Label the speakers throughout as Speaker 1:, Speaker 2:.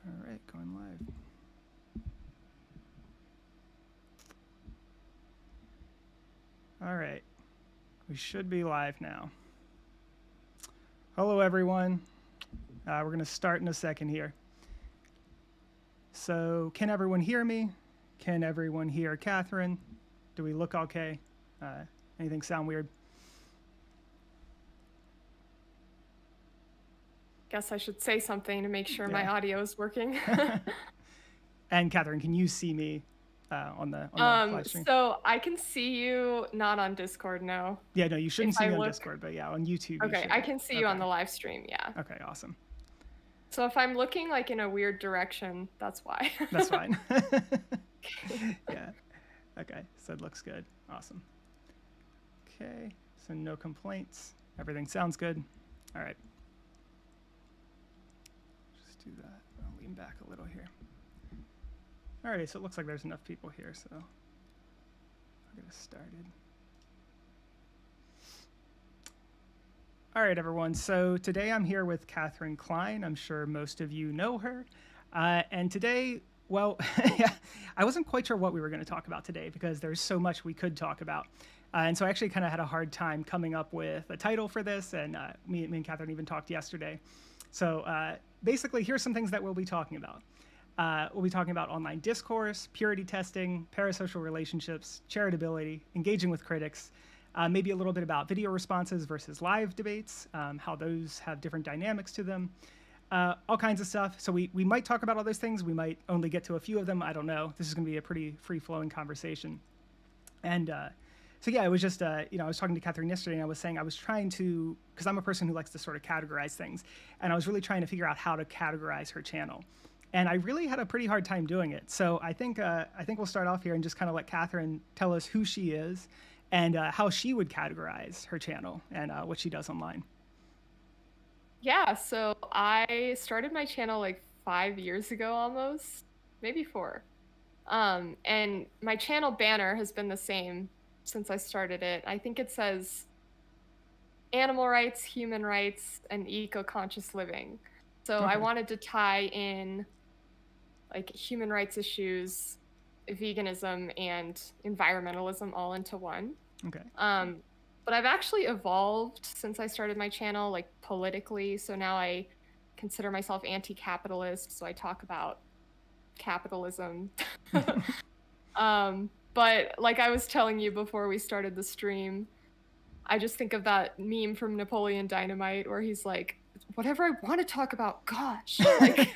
Speaker 1: All right, going live. All right, we should be live now. Hello, everyone. We're going to start in a second here. So, can everyone hear me? Can everyone hear Catherine? Do we look okay? Anything sound weird?
Speaker 2: Guess I should say something to make sure my audio is working.
Speaker 1: And Catherine, can you see me on the live stream?
Speaker 2: So I can see you, not on Discord, no.
Speaker 1: Yeah, no, you shouldn't see me on Discord, but yeah, on YouTube you
Speaker 2: Okay,
Speaker 1: should.
Speaker 2: I can see you on the live stream, yeah.
Speaker 1: Okay, awesome.
Speaker 2: So if I'm looking like in a weird direction, that's why.
Speaker 1: That's fine. Yeah. Okay, so it looks good. Awesome. Okay, so no complaints. Everything sounds good. All right. Just do that. I'll lean back a little here. All right, so it looks like there's enough people here, so I'll get us started. All right, everyone. So today I'm here with Catherine Klein. I'm sure most of you know her. And today, well, I wasn't quite sure what we were going to talk about today because there's so much we could talk about. And so I actually kind of had a hard time coming up with a title for this. And me and Catherine even talked yesterday. So basically, here's some things that we'll be talking about. We'll be talking about online discourse, purity testing, parasocial relationships, charitability, engaging with critics, maybe a little bit about video responses versus live debates, how those have different dynamics to them, all kinds of stuff. So we might talk about all those things. We might only get to a few of them. I don't know. This is going to be a pretty free-flowing conversation. And so yeah, it was just, I was talking to Catherine yesterday and I was saying I was trying to, because I'm a person who likes to sort of categorize things, and I was really trying to figure out how to categorize her channel. And I really had a pretty hard time doing it. So I think we'll start off here and just kind of let Catherine tell us who she is and how she would categorize her channel and what she does online.
Speaker 2: Yeah, so I started my channel like 5 years ago almost, maybe 4. And my channel banner has been the same since I started it. I think it says animal rights, human rights, and eco-conscious living. So I wanted to tie in like human rights issues, veganism, and environmentalism all into one.
Speaker 1: Okay.
Speaker 2: But I've actually evolved since I started my channel, like politically. So now I consider myself anti-capitalist. So I talk about capitalism. But like I was telling you before we started the stream, I just think of that meme from Napoleon Dynamite where he's like, whatever I want to talk about, gosh. Like,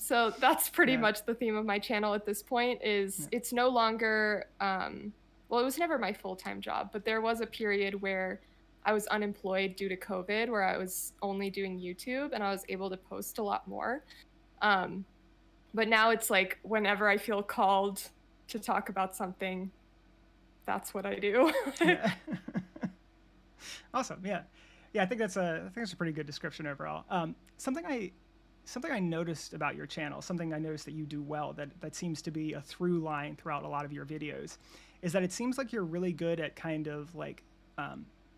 Speaker 2: so that's pretty much the theme of my channel at this point is it's no longer, well, it was never my full-time job, but there was a period where I was unemployed due to COVID, where I was only doing YouTube and I was able to post a lot more. But now it's like whenever I feel called to talk about something, that's what I do.
Speaker 1: Yeah. Awesome. Yeah. Yeah, I think that's a pretty good description overall. Something I noticed about your channel, something I noticed that you do well, that seems to be a through line throughout a lot of your videos, is that it seems like you're really good at kind of like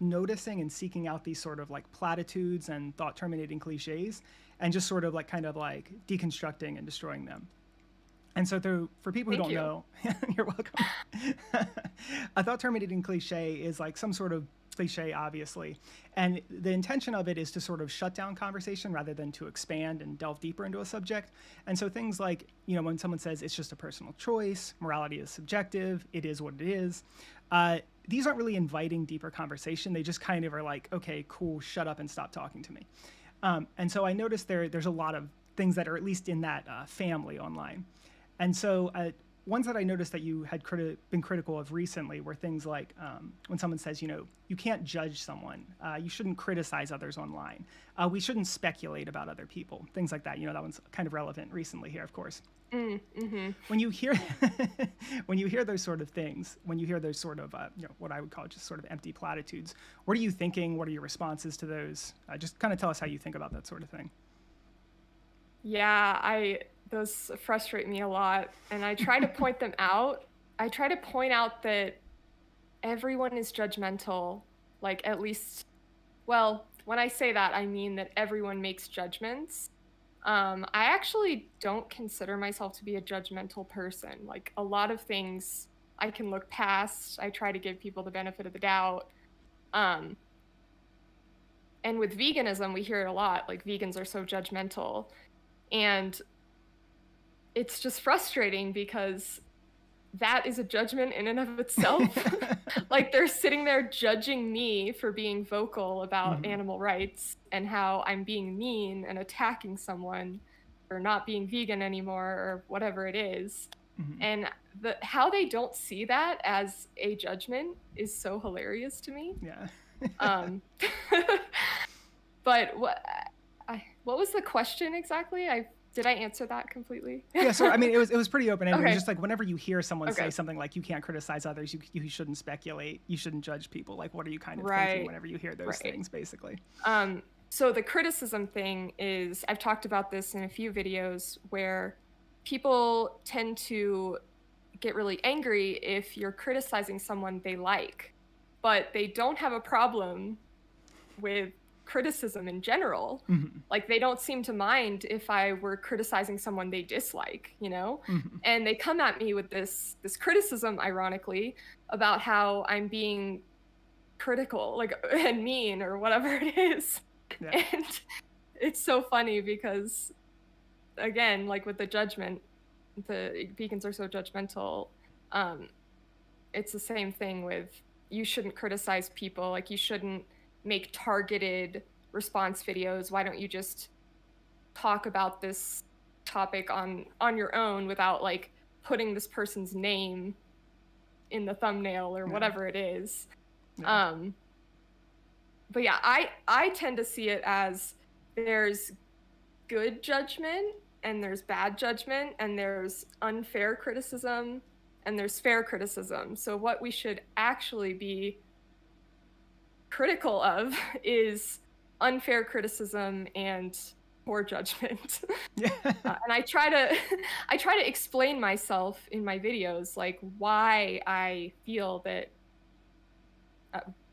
Speaker 1: noticing and seeking out these sort of like platitudes and thought terminating cliches, and just sort of like kind of like deconstructing and destroying them. And so for people who don't know, you're welcome. A thought terminating cliche is like some sort of cliche, obviously. And the intention of it is to sort of shut down conversation rather than to expand and delve deeper into a subject. And so things like, when someone says it's just a personal choice, morality is subjective, it is what it is, these aren't really inviting deeper conversation. They just kind of are like, okay, cool, shut up and stop talking to me. And so I noticed there's a lot of things that are at least in that family online. And so ones that I noticed that you had been critical of recently were things like when someone says, you can't judge someone. You shouldn't criticize others online. We shouldn't speculate about other people. Things like that. That one's kind of relevant recently here, of course.
Speaker 2: Mm-hmm.
Speaker 1: When you hear those sort of things, when you hear those sort of what I would call just sort of empty platitudes, what are you thinking? What are your responses to those? Just kind of tell us how you think about that sort of thing.
Speaker 2: Yeah, those frustrate me a lot, and I try to point them out. I try to point out that everyone is judgmental, like at least, well, when I say that, I mean that everyone makes judgments. I actually don't consider myself to be a judgmental person. Like a lot of things I can look past. I try to give people the benefit of the doubt. Um, and with veganism, we hear it a lot. Like vegans are so judgmental. And it's just frustrating because that is a judgment in and of itself. Like they're sitting there judging me for being vocal about animal rights and how I'm being mean and attacking someone for not being vegan anymore or whatever it is. And how they don't see that as a judgment is so hilarious to me.
Speaker 1: Yeah.
Speaker 2: But what was the question exactly? Did I answer that completely?
Speaker 1: Yeah, so I mean, it was pretty open-ended.
Speaker 2: Okay.
Speaker 1: It was just like whenever you hear someone say something like you can't criticize others, you shouldn't speculate, you shouldn't judge people. Like, what are you kind of thinking whenever you hear those things, basically?
Speaker 2: So the criticism thing is, I've talked about this in a few videos where people tend to get really angry if you're criticizing someone they like, but they don't have a problem with criticism in general. Like they don't seem to mind if I were criticizing someone they dislike, you know? And they come at me with this criticism, ironically, about how I'm being critical, like, and mean or whatever it is. Yeah. And it's so funny because, again, like with the judgment, the vegans are so judgmental. It's the same thing with you shouldn't criticize people, like you shouldn't make targeted response videos. Why don't you just talk about this topic on your own without like putting this person's name in the thumbnail or whatever it is. But yeah, I tend to see it as there's good judgment and there's bad judgment and there's unfair criticism and there's fair criticism. So what we should actually be critical of is unfair criticism and poor judgment. And I try to explain myself in my videos, like why I feel that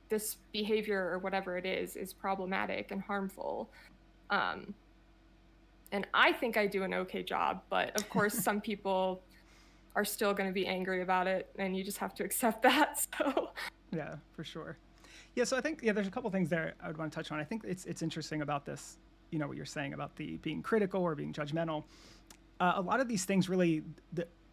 Speaker 2: this behavior or whatever it is problematic and harmful. And I think I do an okay job, but of course some people are still going to be angry about it and you just have to accept that. So
Speaker 1: yeah, for sure. Yeah, so I think there's a couple things there I would want to touch on. I think it's interesting about this, you know, what you're saying about the being critical or being judgmental. A lot of these things really,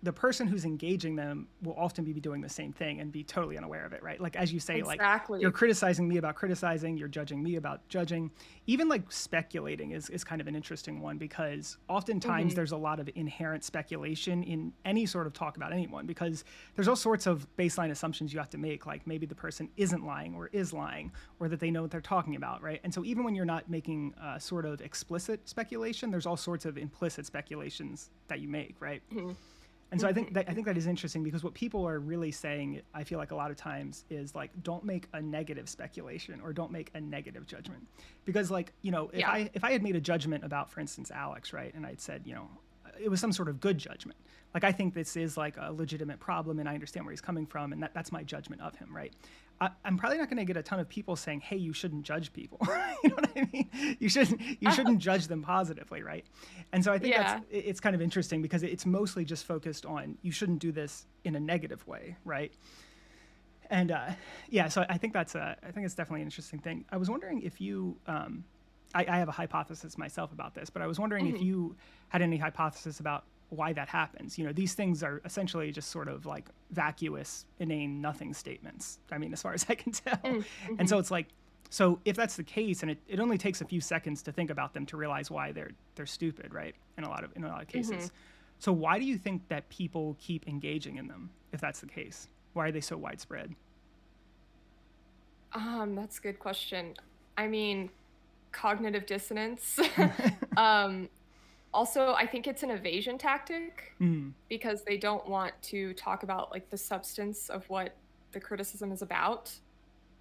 Speaker 1: the person who's engaging them will often be doing the same thing and be totally unaware of it, right? Like, as you say,
Speaker 2: exactly.
Speaker 1: Like you're criticizing me about criticizing, you're judging me about judging. Even like speculating is kind of an interesting one because oftentimes there's a lot of inherent speculation in any sort of talk about anyone because there's all sorts of baseline assumptions you have to make, like maybe the person isn't lying or is lying or that they know what they're talking about, right? And so even when you're not making sort of explicit speculation, there's all sorts of implicit speculations that you make, right? And so I think that is interesting because what people are really saying, I feel like a lot of times, is like, don't make a negative speculation or don't make a negative judgment. Because like, you know, if I had made a judgment about, for instance, Alex, right, and I'd said, you know, it was some sort of good judgment. Like, I think this is like a legitimate problem and I understand where he's coming from and that's my judgment of him, right? I'm probably not going to get a ton of people saying, hey, you shouldn't judge people. You know what I mean? You shouldn't judge them positively, right? And so I think it's kind of interesting because it's mostly just focused on you shouldn't do this in a negative way, right? And so I think it's definitely an interesting thing. I was wondering if you, I have a hypothesis myself about this, but I was wondering if you had any hypothesis about why that happens. You know, these things are essentially just sort of like vacuous, inane, nothing statements. I mean, as far as I can tell. And so it's like, so if that's the case, and it only takes a few seconds to think about them to realize why they're stupid, right? In a lot of cases. So why do you think that people keep engaging in them if that's the case? Why are they so widespread?
Speaker 2: That's a good question. I mean, cognitive dissonance. Also, I think it's an evasion tactic because they don't want to talk about like the substance of what the criticism is about.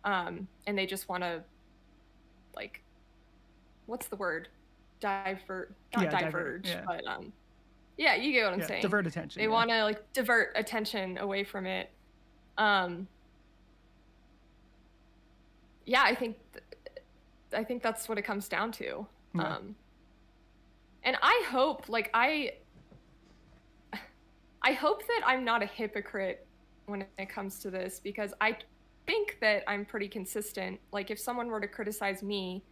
Speaker 2: And they just want to like, what's the word? Diverge, but yeah, you get what I'm saying.
Speaker 1: Divert attention.
Speaker 2: They want to like divert attention away from it. Yeah, I think that's what it comes down to. And I hope, like, I hope that I'm not a hypocrite when it comes to this, because I think that I'm pretty consistent. Like, if someone were to criticize me,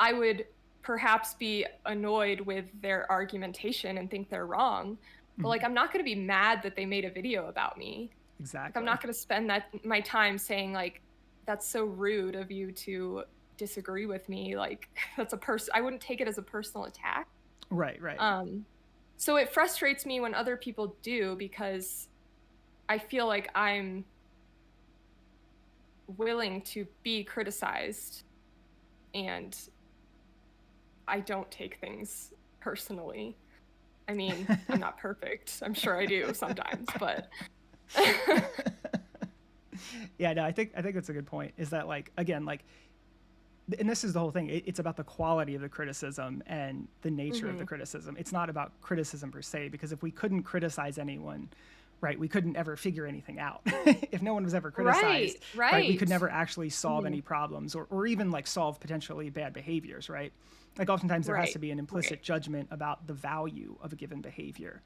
Speaker 2: I would perhaps be annoyed with their argumentation and think they're wrong. But like, I'm not going to be mad that they made a video about me. Like, I'm
Speaker 1: Exactly.
Speaker 2: not going to spend my time saying like, that's so rude of you to disagree with me. Like, that's I wouldn't take it as a personal attack.
Speaker 1: Right. Right.
Speaker 2: So it frustrates me when other people do, because I feel like I'm willing to be criticized, and I don't take things personally. I mean, I'm not perfect. I'm sure I do sometimes, but
Speaker 1: Yeah, no, I think that's a good point. Is that, like, again, like, and this is the whole thing. It's about the quality of the criticism and the nature of the criticism. It's not about criticism per se, because if we couldn't criticize anyone, right, we couldn't ever figure anything out. If no one was ever criticized, right, we could never actually solve any problems, or even like solve potentially bad behaviors, right? Like, oftentimes there has to be an implicit judgment about the value of a given behavior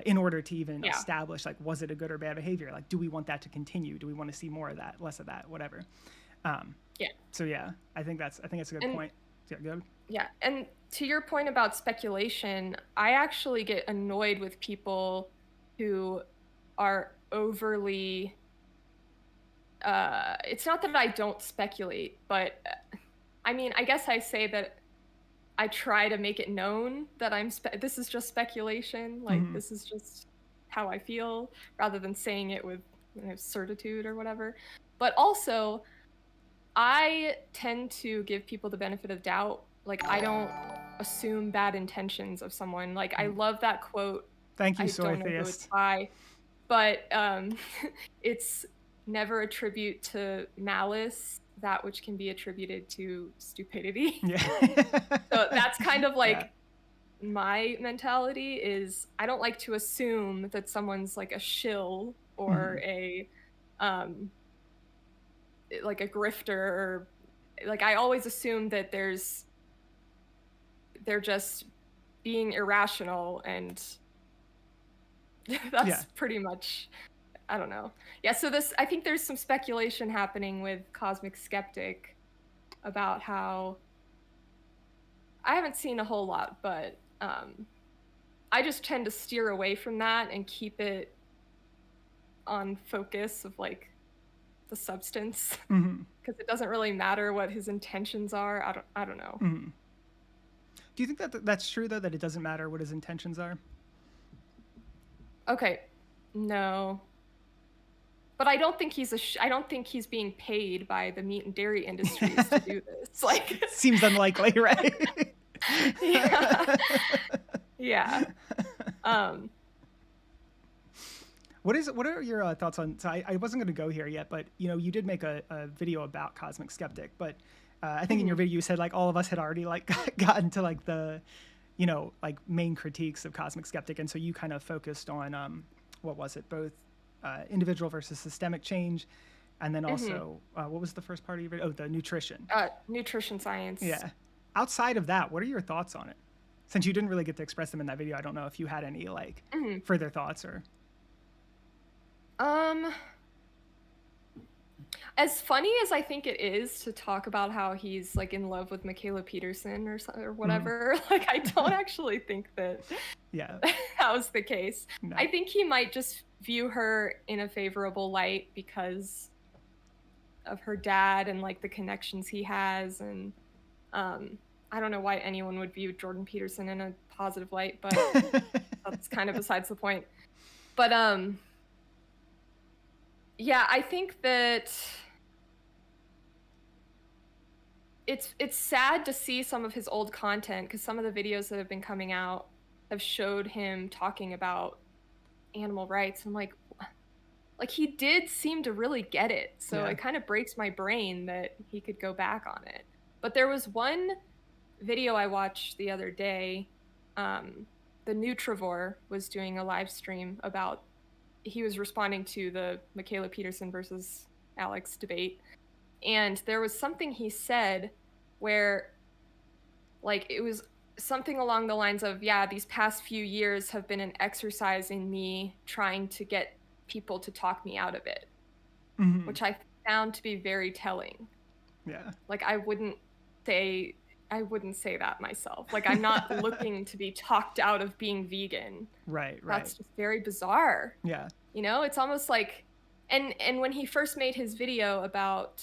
Speaker 1: in order to even establish, like, was it a good or bad behavior? Like, do we want that to continue? Do we want to see more of that, less of that, whatever? So yeah, I think that's a good point. Yeah, good.
Speaker 2: Yeah, and to your point about speculation, I actually get annoyed with people who are overly it's not that I don't speculate, but I mean, I guess I say that I try to make it known that this is just speculation, like this is just how I feel, rather than saying it with, you know, certitude or whatever. But also, I tend to give people the benefit of doubt. Like, I don't assume bad intentions of someone. Like, I love that quote.
Speaker 1: Thank you,
Speaker 2: I don't know who it's by, but it's never attribute to malice that which can be attributed to stupidity.
Speaker 1: Yeah.
Speaker 2: So that's kind of like my mentality is, I don't like to assume that someone's like a shill or a like a grifter, or like, I always assume that they're just being irrational, and that's pretty much, I don't know. Yeah, so I think there's some speculation happening with Cosmic Skeptic about how, I haven't seen a whole lot, but I just tend to steer away from that and keep it on focus of like the substance, because it doesn't really matter what his intentions are. I don't know.
Speaker 1: Do you think that that's true, though, that it doesn't matter what his intentions are?
Speaker 2: Okay, no. But I don't think I don't think he's being paid by the meat and dairy industries to do this. Like,
Speaker 1: seems unlikely, right?
Speaker 2: Yeah.
Speaker 1: What are your thoughts on? So I wasn't going to go here yet, but you know, you did make a video about Cosmic Skeptic, but I think in your video you said like all of us had already like gotten to like the, you know, like main critiques of Cosmic Skeptic, and so you kind of focused on what was it, both individual versus systemic change, and then also what was the first part of your video? Oh, the nutrition.
Speaker 2: Nutrition science.
Speaker 1: Yeah. Outside of that, what are your thoughts on it? Since you didn't really get to express them in that video, I don't know if you had any like further thoughts or.
Speaker 2: As funny as I think it is to talk about how he's like in love with Michaela Peterson or whatever, like, I don't actually think that that was the case. No. I think he might just view her in a favorable light because of her dad and like the connections he has, and I don't know why anyone would view Jordan Peterson in a positive light, but that's kind of besides the point. But yeah, I think that it's sad to see some of his old content, because some of the videos that have been coming out have showed him talking about animal rights. I'm like he did seem to really get it. So it kind of breaks my brain that he could go back on it. But there was one video I watched the other day. The Nutrivore was doing a live stream about, he was responding to the Michaela Peterson versus Alex debate. And there was something he said where, like, it was something along the lines of, yeah, these past few years have been an exercise in me trying to get people to talk me out of it,
Speaker 1: Hmm.
Speaker 2: which I found to be very telling.
Speaker 1: Yeah.
Speaker 2: Like say I wouldn't say that myself. Like I'm not looking to be talked out of being vegan.
Speaker 1: Right, right.
Speaker 2: That's just very bizarre.
Speaker 1: Yeah.
Speaker 2: You know, it's almost like and when he first made his video about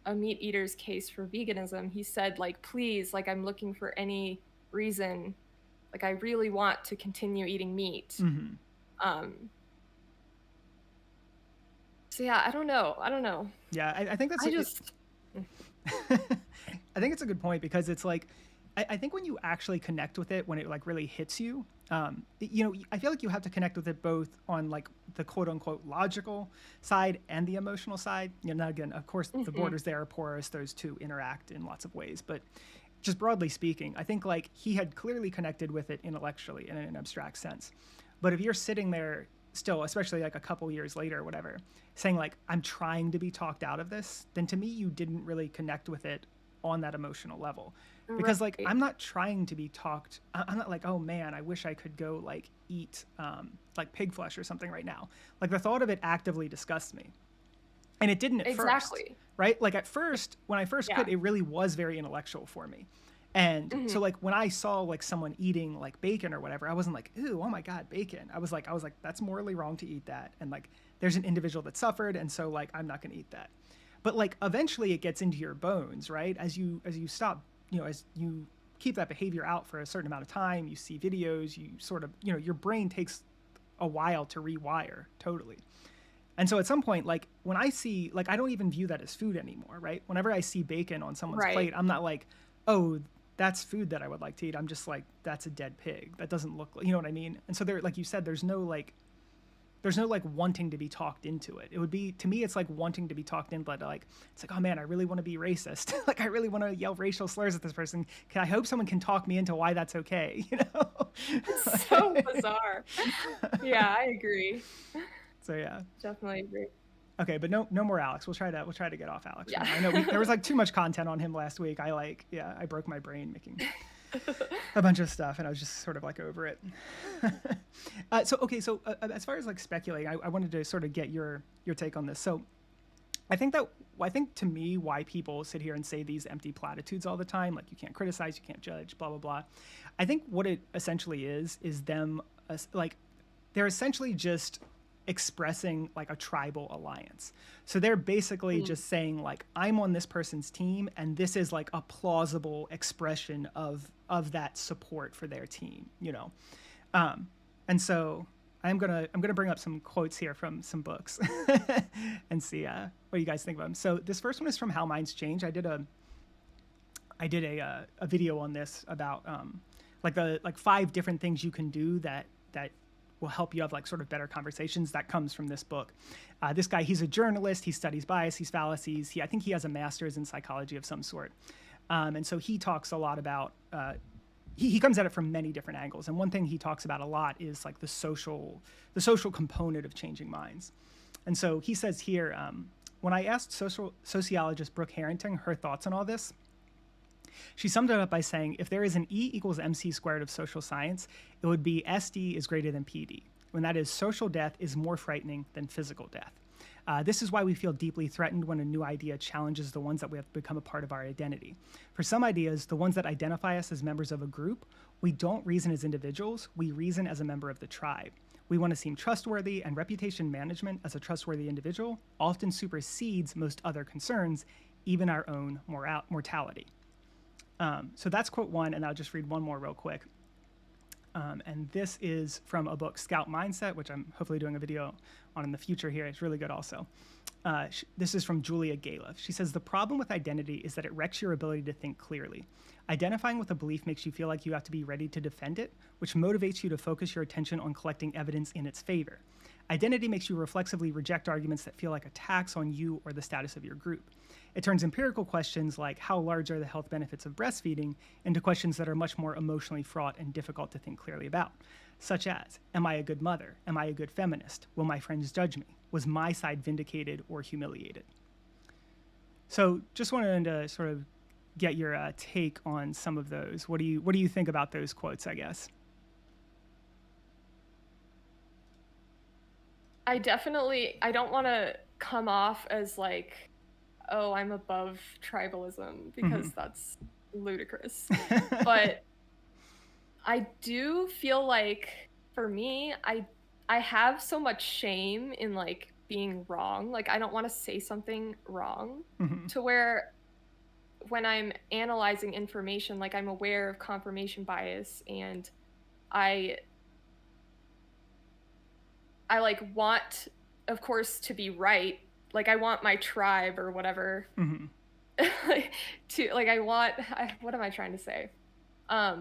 Speaker 2: a meat eater's case for veganism, he said like, please, like I'm looking for any reason, like I really want to continue eating meat.
Speaker 1: Hmm.
Speaker 2: Um so yeah, I don't know.
Speaker 1: Yeah, I think that's
Speaker 2: I just
Speaker 1: I think it's a good point, because it's like, I think when you actually connect with it, when it like really hits you, you know, I feel like you have to connect with it both on like the quote unquote logical side and the emotional side. You know, now again, of course, the borders there are porous; those two interact in lots of ways. But just broadly speaking, I think like he had clearly connected with it intellectually in an abstract sense. But if you're sitting there still, especially like a couple years later or whatever, saying like, I'm trying to be talked out of this, then to me you didn't really connect with it on that emotional level. Because like,
Speaker 2: right.
Speaker 1: I'm not trying to be talked, I'm not like, oh man, I wish I could go like eat like pig flesh or something right now. Like the thought of it actively disgusts me. And it didn't at first,
Speaker 2: Exactly.
Speaker 1: right? Like at first, when I first
Speaker 2: Yeah.
Speaker 1: quit, it really was very intellectual for me. And so like when I saw like someone eating like bacon or whatever, I wasn't like, ooh, oh my God, bacon. I was like, that's morally wrong to eat that. And like, there's an individual that suffered. And so like, I'm not going to eat that. But like, eventually it gets into your bones, right? As you stop, you know, as you keep that behavior out for a certain amount of time, you see videos, you sort of, you know, your brain takes a while to rewire totally. And so at some point, like when I see, like, I don't even view that as food anymore, right? Whenever I see bacon on someone's
Speaker 2: Right.
Speaker 1: plate, I'm not like, oh, that's food that I would like to eat. I'm just like, that's a dead pig. That doesn't look like, you know what I mean? And so there, like you said, there's no like wanting to be talked into it. It would be, to me, it's like wanting to be talked in, but like, it's like, oh man, I really want to be racist. Like, I really want to yell racial slurs at this person. I hope someone can talk me into why that's okay, you know?
Speaker 2: It's so bizarre. Yeah, I agree.
Speaker 1: So yeah.
Speaker 2: Definitely agree.
Speaker 1: Okay, but no more Alex. We'll try to get off Alex.
Speaker 2: Yeah.
Speaker 1: I know there was like too much content on him last week. I broke my brain making a bunch of stuff, and I was just sort of like over it. So as far as like speculating, I wanted to sort of get your take on this. So I think to me, why people sit here and say these empty platitudes all the time, like you can't criticize, you can't judge, blah blah blah. I think what it essentially is them like they're essentially just expressing like a tribal alliance. So they're basically just saying like, I'm on this person's team, and this is like a plausible expression of that support for their team, you know. And so I'm gonna bring up some quotes here from some books and see what you guys think of them. So this first one is from How Minds Change. I did a video on this about like 5 different things you can do that will help you have like sort of better conversations. That comes from this book. This guy, he's a journalist. He studies biases, fallacies. I think he has a master's in psychology of some sort. And so he talks a lot about, he comes at it from many different angles. And one thing he talks about a lot is like the social component of changing minds. And so he says here, when I asked sociologist Brooke Harrington her thoughts on all this, she summed it up by saying, if there is an E equals MC squared of social science, it would be SD is greater than PD, when that is social death is more frightening than physical death. This is why we feel deeply threatened when a new idea challenges the ones that we have become a part of our identity. For some ideas, the ones that identify us as members of a group, we don't reason as individuals, we reason as a member of the tribe. We want to seem trustworthy, and reputation management as a trustworthy individual often supersedes most other concerns, even our own mortality. So that's quote 1, and I'll just read one more real quick. And this is from a book, Scout Mindset, which I'm hopefully doing a video on in the future here. It's really good also. This is from Julia Galiff. She says, the problem with identity is that it wrecks your ability to think clearly. Identifying with a belief makes you feel like you have to be ready to defend it, which motivates you to focus your attention on collecting evidence in its favor. Identity makes you reflexively reject arguments that feel like attacks on you or the status of your group. It turns empirical questions like how large are the health benefits of breastfeeding into questions that are much more emotionally fraught and difficult to think clearly about, such as, am I a good mother? Am I a good feminist? Will my friends judge me? Was my side vindicated or humiliated? So just wanted to sort of get your take on some of those. What do you think about those quotes, I guess?
Speaker 2: I don't want to come off as like, oh, I'm above tribalism, because that's ludicrous. But I do feel like, for me, I have so much shame in like being wrong. Like, I don't want to say something wrong, to where when I'm analyzing information, like, I'm aware of confirmation bias, and I like want, of course, to be right. Like, I want my tribe or whatever to, like, what am I trying to say? I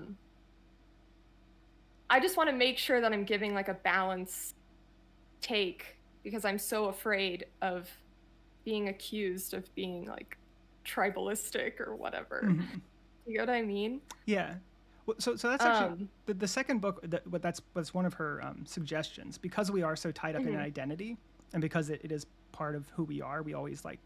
Speaker 2: just want to make sure that I'm giving like a balanced take, because I'm so afraid of being accused of being like tribalistic or whatever. You know what I mean?
Speaker 1: Yeah. Well, so that's actually the second book. That's one of her suggestions, because we are so tied up in an identity, and because it is part of who we are. We always like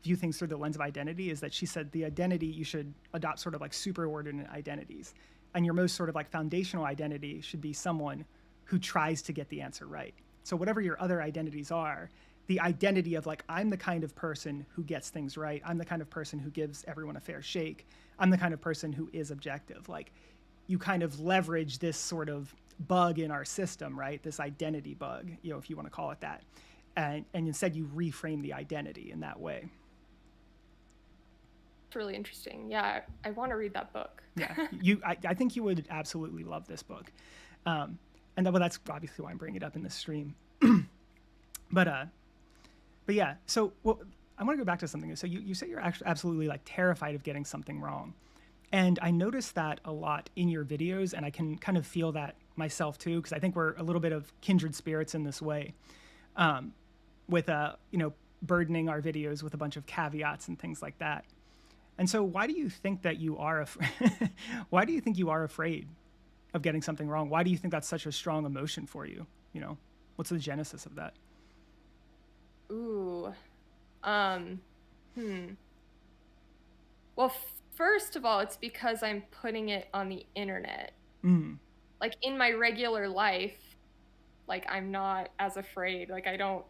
Speaker 1: view things through the lens of identity. Is that she said the identity, you should adopt sort of like superordinate identities, and your most sort of like foundational identity should be someone who tries to get the answer right. So whatever your other identities are, the identity of like, I'm the kind of person who gets things right. I'm the kind of person who gives everyone a fair shake. I'm the kind of person who is objective. Like, you kind of leverage this sort of bug in our system, right? This identity bug, you know, if you want to call it that. And instead you reframe the identity in that way.
Speaker 2: It's really interesting. Yeah, I want to read that book.
Speaker 1: Yeah, I think you would absolutely love this book. And that's obviously why I'm bringing it up in this stream. But yeah, so I want to go back to something. So you say you're actually absolutely like terrified of getting something wrong. And I noticed that a lot in your videos, and I can kind of feel that myself too, because I think we're a little bit of kindred spirits in this way, with burdening our videos with a bunch of caveats and things like that. And so why do you think that you are why do you think you are afraid of getting something wrong? Why do you think that's such a strong emotion for you? You know, what's the genesis of that?
Speaker 2: Ooh. Well, first of all, it's because I'm putting it on the internet. Like, in my regular life, like, I'm not as afraid. Like, I don't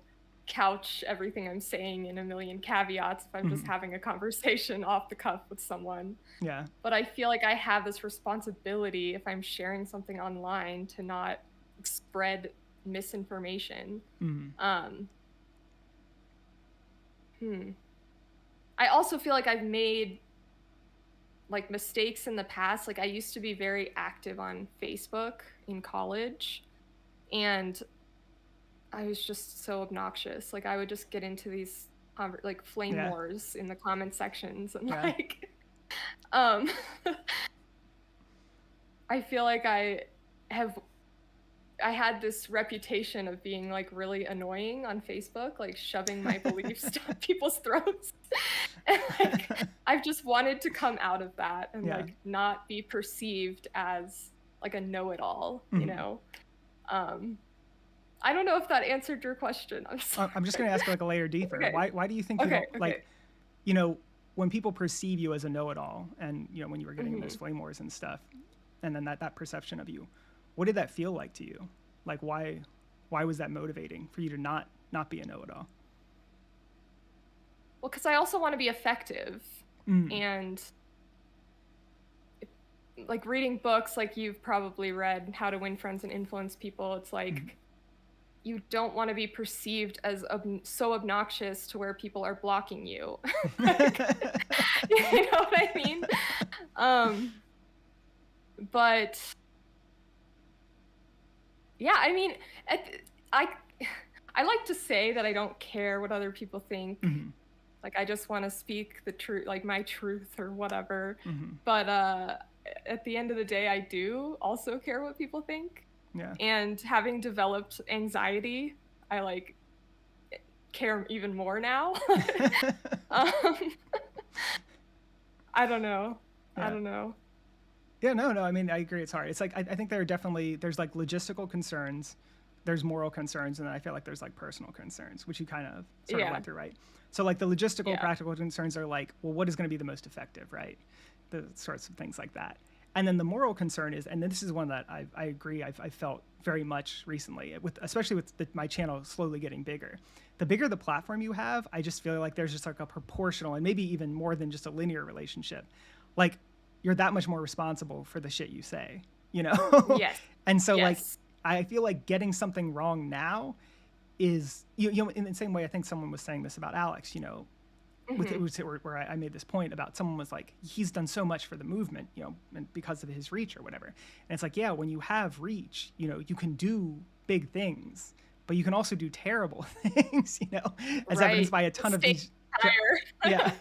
Speaker 2: couch everything I'm saying in a million caveats if I'm just having a conversation off the cuff with someone.
Speaker 1: Yeah.
Speaker 2: But I feel like I have this responsibility, if I'm sharing something online, to not spread misinformation. I also feel like I've made like mistakes in the past. Like, I used to be very active on Facebook in college, and I was just so obnoxious. Like, I would just get into these like flame wars in the comment sections, and like I feel like I had this reputation of being like really annoying on Facebook, like shoving my beliefs down people's throats. And like, I've just wanted to come out of that and like not be perceived as like a know-it-all, you know? I don't know if that answered your question.
Speaker 1: I'm just going to ask like a layer deeper.
Speaker 2: Okay.
Speaker 1: Why do you think like, you know, when people perceive you as a know-it-all, and, you know, when you were getting those flame wars and stuff, and then that perception of you, what did that feel like to you? Like, why was that motivating for you to not be a know-it-all?
Speaker 2: Well, because I also want to be effective. And like, reading books, like you've probably read How to Win Friends and Influence People, it's like, you don't want to be perceived as so obnoxious to where people are blocking you. Like, you know what I mean? But yeah, I mean, I like to say that I don't care what other people think. Like, I just want to speak the truth, like my truth or whatever. But at the end of the day, I do also care what people think.
Speaker 1: Yeah. And
Speaker 2: having developed anxiety, I like care even more now. I don't know.
Speaker 1: Yeah.
Speaker 2: I don't know.
Speaker 1: Yeah, no. I mean, I agree. It's hard. It's like, I think there's like logistical concerns there's moral concerns, and then I feel like there's like personal concerns, which you kind of sort of
Speaker 2: Yeah.
Speaker 1: went through, right? So like the logistical,
Speaker 2: Yeah.
Speaker 1: practical concerns are like, well, what is going to be the most effective, right? The sorts of things like that. And then the moral concern is, and this is one that I agree, I've felt very much recently, especially with my channel slowly getting bigger. The bigger the platform you have, I just feel like there's just like a proportional and maybe even more than just a linear relationship. Like you're that much more responsible for the shit you say, you know?
Speaker 2: Yes.
Speaker 1: And so like,
Speaker 2: Yes.
Speaker 1: I feel like getting something wrong now is, you know, in the same way, I think someone was saying this about Alex, you know, with it was where I made this point about someone was like, he's done so much for the movement, you know, and because of his reach or whatever. And it's like, yeah, when you have reach, you know, you can do big things, but you can also do terrible things, you know, as evidenced by a ton of these. Yeah.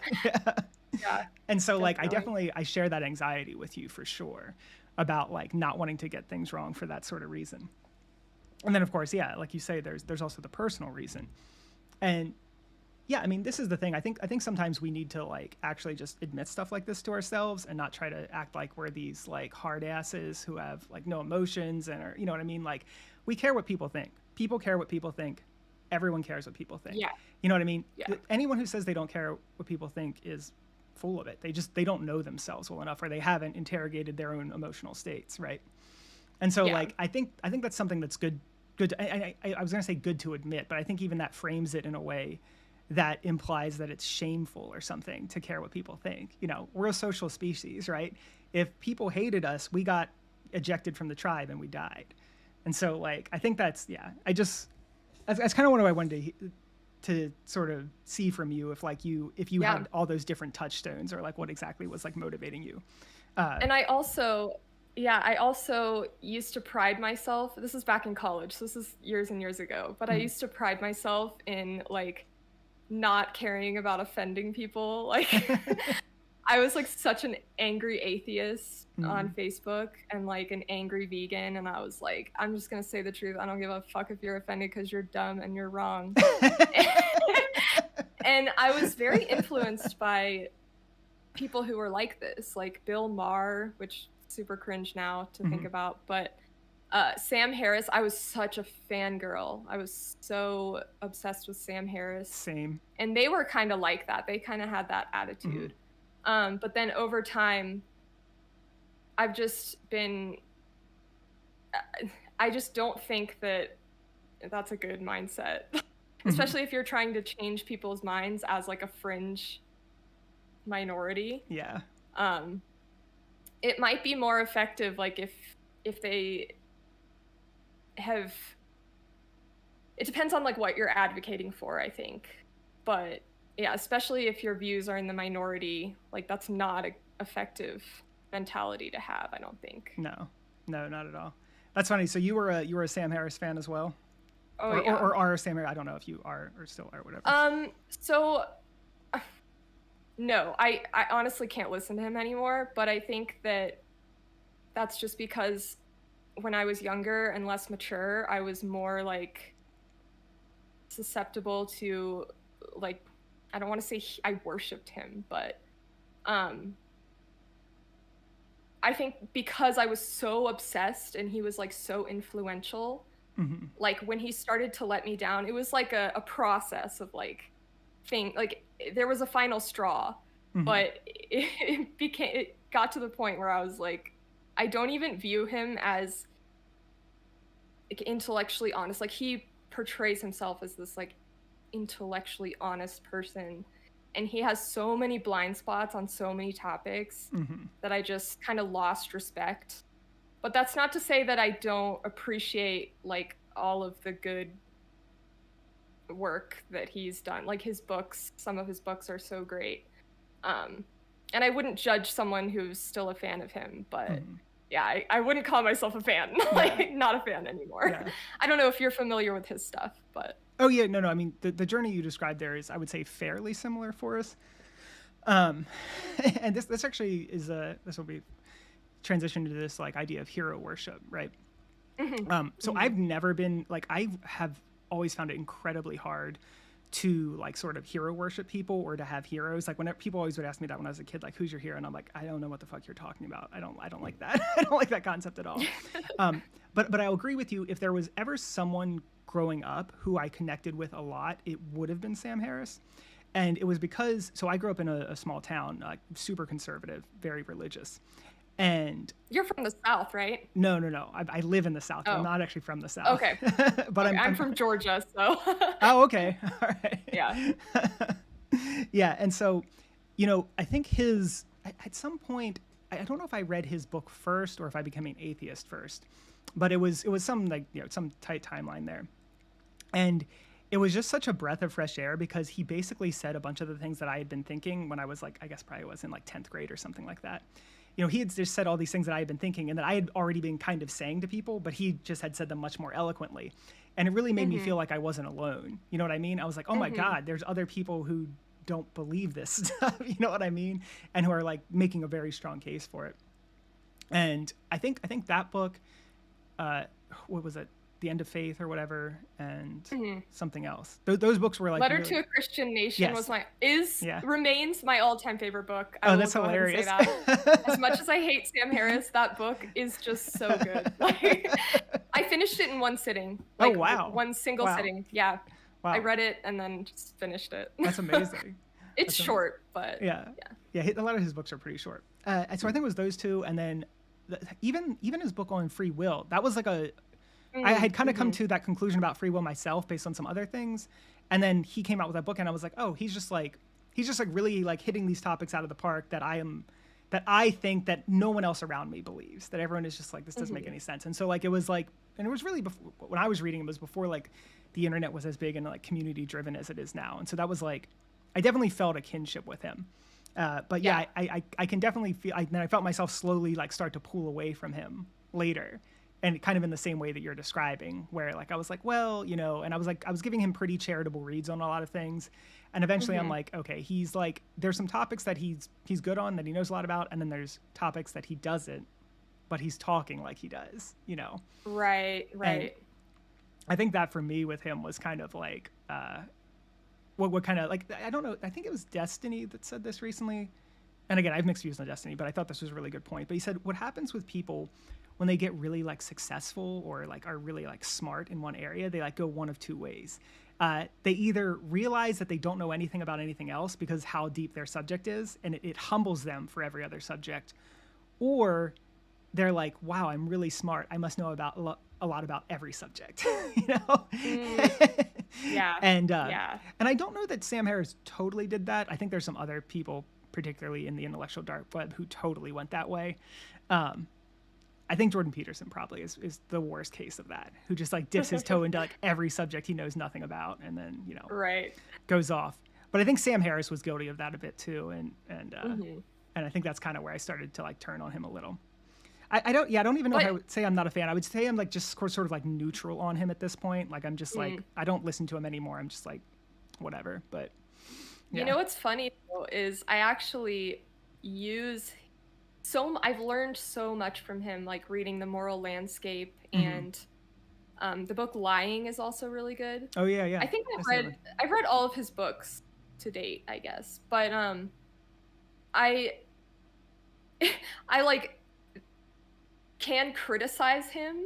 Speaker 2: Yeah.
Speaker 1: And so like, I share that anxiety with you for sure about like not wanting to get things wrong for that sort of reason. And then of course, yeah, like you say, there's also the personal reason. And yeah, I mean, this is the thing. I think sometimes we need to like actually just admit stuff like this to ourselves and not try to act like we're these like hard asses who have like no emotions and are, you know what I mean? Like we care what people think. People care what people think. Everyone cares what people think.
Speaker 2: Yeah.
Speaker 1: You know what I mean?
Speaker 2: Yeah.
Speaker 1: Anyone who says they don't care what people think is full of it. They don't know themselves well enough, or they haven't interrogated their own emotional states, right? And so like I think that's something that's good I was going to say good to admit, but I think even that frames it in a way that implies that it's shameful or something to care what people think. You know, we're a social species, right? If people hated us, we got ejected from the tribe and we died. And so like, I think that's, that's kind of what I wanted to sort of see from you, if you had all those different touchstones, or like what exactly was like motivating you.
Speaker 2: And I also used to pride myself, this is back in college, so this is years and years ago, but I used to pride myself in like not caring about offending people. Like I was like such an angry atheist on Facebook and like an angry vegan, and I was like, I'm just gonna say the truth. I don't give a fuck if you're offended because you're dumb and you're wrong. And I was very influenced by people who were like this, like Bill Maher, which super cringe now to think about, but Sam Harris. I was such a fangirl. I was so obsessed with Sam Harris.
Speaker 1: Same.
Speaker 2: And they were kind of like that. They kind of had that attitude. But then over time, I've just been, I just don't think that that's a good mindset, especially if you're trying to change people's minds as like a fringe minority.
Speaker 1: Yeah.
Speaker 2: It might be more effective, like if they have, it depends on like what you're advocating for, I think. But yeah, especially if your views are in the minority, like that's not an effective mentality to have, I don't think.
Speaker 1: No, not at all. That's funny. So you were a Sam Harris fan as well?
Speaker 2: Oh,
Speaker 1: or,
Speaker 2: yeah.
Speaker 1: or are Sam Harris? I don't know if you are or still are, whatever.
Speaker 2: So no, I honestly can't listen to him anymore, but I think that that's just because when I was younger and less mature, I was more like susceptible to like, I don't want to say I worshipped him, but I think because I was so obsessed and he was like so influential, like when he started to let me down, it was like a process of like like there was a final straw, but it got to the point where I was like, I don't even view him as like intellectually honest. Like he portrays himself as this like intellectually honest person, and he has so many blind spots on so many topics that I just kind of lost respect. But that's not to say that I don't appreciate like all of the good work that he's done. Like his books, some of his books are so great. And I wouldn't judge someone who's still a fan of him, but yeah, I wouldn't call myself a fan. Like not a fan anymore. Yeah. I don't know if you're familiar with his stuff, but
Speaker 1: oh yeah, no. I mean, the journey you described there is, I would say, fairly similar for us. And this actually is this will be transition to this like idea of hero worship, right? So I've never been like, I have always found it incredibly hard to like sort of hero worship people or to have heroes. Like whenever people always would ask me that when I was a kid, like, who's your hero? And I'm like, I don't know what the fuck you're talking about. I don't like that. I don't like that concept at all. But but I'll agree with you. If there was ever someone growing up who I connected with a lot, it would have been Sam Harris. And it was because, so I grew up in a small town, super conservative, very religious. And
Speaker 2: you're from the South, right?
Speaker 1: no. I live in the South.
Speaker 2: Oh.
Speaker 1: I'm not actually from the South.
Speaker 2: Okay.
Speaker 1: But
Speaker 2: okay, I'm from Georgia, so.
Speaker 1: Oh, okay. All right.
Speaker 2: Yeah.
Speaker 1: Yeah. And so, I think at some point, I don't know if I read his book first or if I became an atheist first, but it was some some tight timeline there. And it was just such a breath of fresh air because he basically said a bunch of the things that I had been thinking when I was I guess probably was in 10th grade or something like that. He had just said all these things that I had been thinking and that I had already been kind of saying to people, but he just had said them much more eloquently. And it really made me feel like I wasn't alone. You know what I mean? I was like, oh my God, there's other people who don't believe this stuff. You know what I mean? And who are making a very strong case for it. And I think that book, what was it? The End of Faith or whatever, and something else. Those books were
Speaker 2: Letter to a Christian Nation remains my all-time favorite book.
Speaker 1: I that's hilarious.
Speaker 2: Say that. As much as I hate Sam Harris, that book is just so good. I finished it in one sitting.
Speaker 1: Oh wow!
Speaker 2: One single sitting. Yeah.
Speaker 1: Wow.
Speaker 2: I read it and then just finished it.
Speaker 1: That's amazing.
Speaker 2: It's short, but
Speaker 1: yeah. A lot of his books are pretty short. So I think it was those two, and then even his book on free will. That was I had kind of come to that conclusion about free will myself based on some other things. And then he came out with that book and I was like, oh, he's just really hitting these topics out of the park that I think that no one else around me believes, that everyone is just this doesn't make any sense. And so it was and it was really before, when I was reading it was before the internet was as big and community driven as it is now. And so that was I definitely felt a kinship with him. But yeah, I can definitely feel, then I felt myself slowly start to pull away from him later. And kind of in the same way that you're describing, where I was well, and I was giving him pretty charitable reads on a lot of things. And eventually I'm okay, he's there's some topics that he's good on, that he knows a lot about. And then there's topics that he doesn't, but he's talking like he does,
Speaker 2: Right.
Speaker 1: And I think that for me with him was kind of what kind of I don't know. I think it was Destiny that said this recently. And again, I have mixed views on Destiny, but I thought this was a really good point. But he said, what happens with people when they get really successful or are really smart in one area, they go one of two ways. They either realize that they don't know anything about anything else because how deep their subject is, and it humbles them for every other subject, or they're wow, I'm really smart. I must know about a lot about every subject,
Speaker 2: Yeah.
Speaker 1: And I don't know that Sam Harris totally did that. I think there's some other people, particularly in the intellectual dark web, who totally went that way. I think Jordan Peterson probably is the worst case of that, who just dips his toe into every subject he knows nothing about, and then
Speaker 2: right,
Speaker 1: goes off. But I think Sam Harris was guilty of that a bit too, and I think that's kind of where I started to turn on him a little. I don't even know if I would say I'm not a fan. I would say I'm just sort of neutral on him at this point. I'm just I don't listen to him anymore. I'm just whatever. But yeah.
Speaker 2: You know what's funny though, is I actually use I've learned so much from him, reading The Moral Landscape, and the book Lying is also really good.
Speaker 1: Oh yeah.
Speaker 2: I think I've read all of his books to date, I guess. But I can criticize him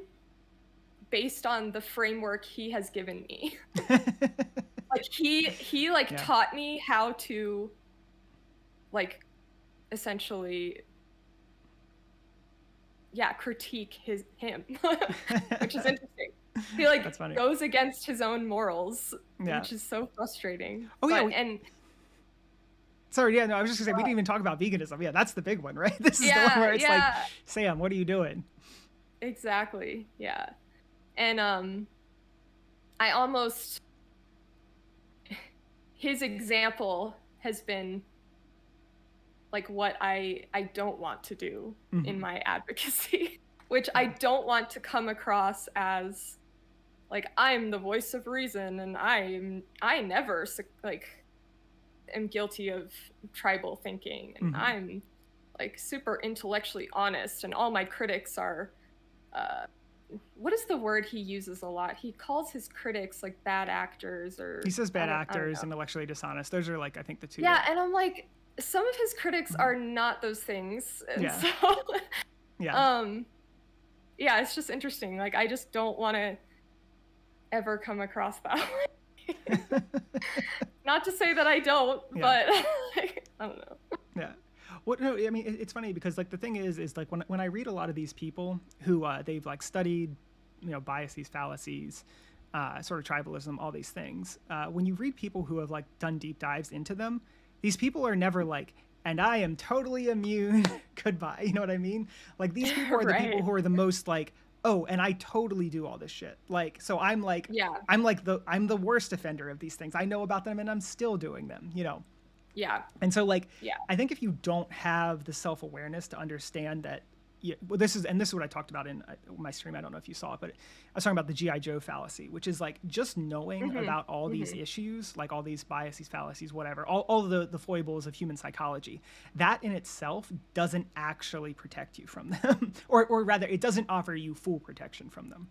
Speaker 2: based on the framework he has given me. He taught me how to essentially critique him, which is interesting. He goes against his own morals, which is so frustrating.
Speaker 1: Oh yeah, sorry, I was just gonna say we didn't even talk about veganism. Yeah, that's the big one, right? This is the one where it's Sam, what are you doing?
Speaker 2: Exactly. Yeah, and I almost his example has been what I don't want to do in my advocacy, which I don't want to come across as I'm the voice of reason and I never am guilty of tribal thinking, and I'm super intellectually honest, and all my critics are what is the word he uses a lot? He calls his critics bad actors, or
Speaker 1: he says bad actors, intellectually dishonest. Those are I think the two.
Speaker 2: Yeah, and I'm some of his critics are not those things. And so,
Speaker 1: yeah.
Speaker 2: yeah, it's just interesting. Like, I just don't want to ever come across that way. Not to say that I don't, but like, I don't know.
Speaker 1: Yeah. Well, no, I mean, it's funny because like the thing is like when I read a lot of these people who they've like studied, biases, fallacies, sort of tribalism, all these things. When you read people who have like done deep dives into them, these people are never like, and I am totally immune. Goodbye. You know what I mean? Like these people are the people who are the most like, oh, and I totally do all this shit. Like, so I'm like, I'm the worst offender of these things. I know about them and I'm still doing them,
Speaker 2: Yeah.
Speaker 1: And so like, I think if you don't have the self-awareness to understand that, well, this is what I talked about in my stream. I don't know if you saw it, but I was talking about the G.I. Joe fallacy, which is like just knowing about all these issues, like all these biases, fallacies, whatever, all the foibles of human psychology. That in itself doesn't actually protect you from them, or rather, it doesn't offer you full protection from them.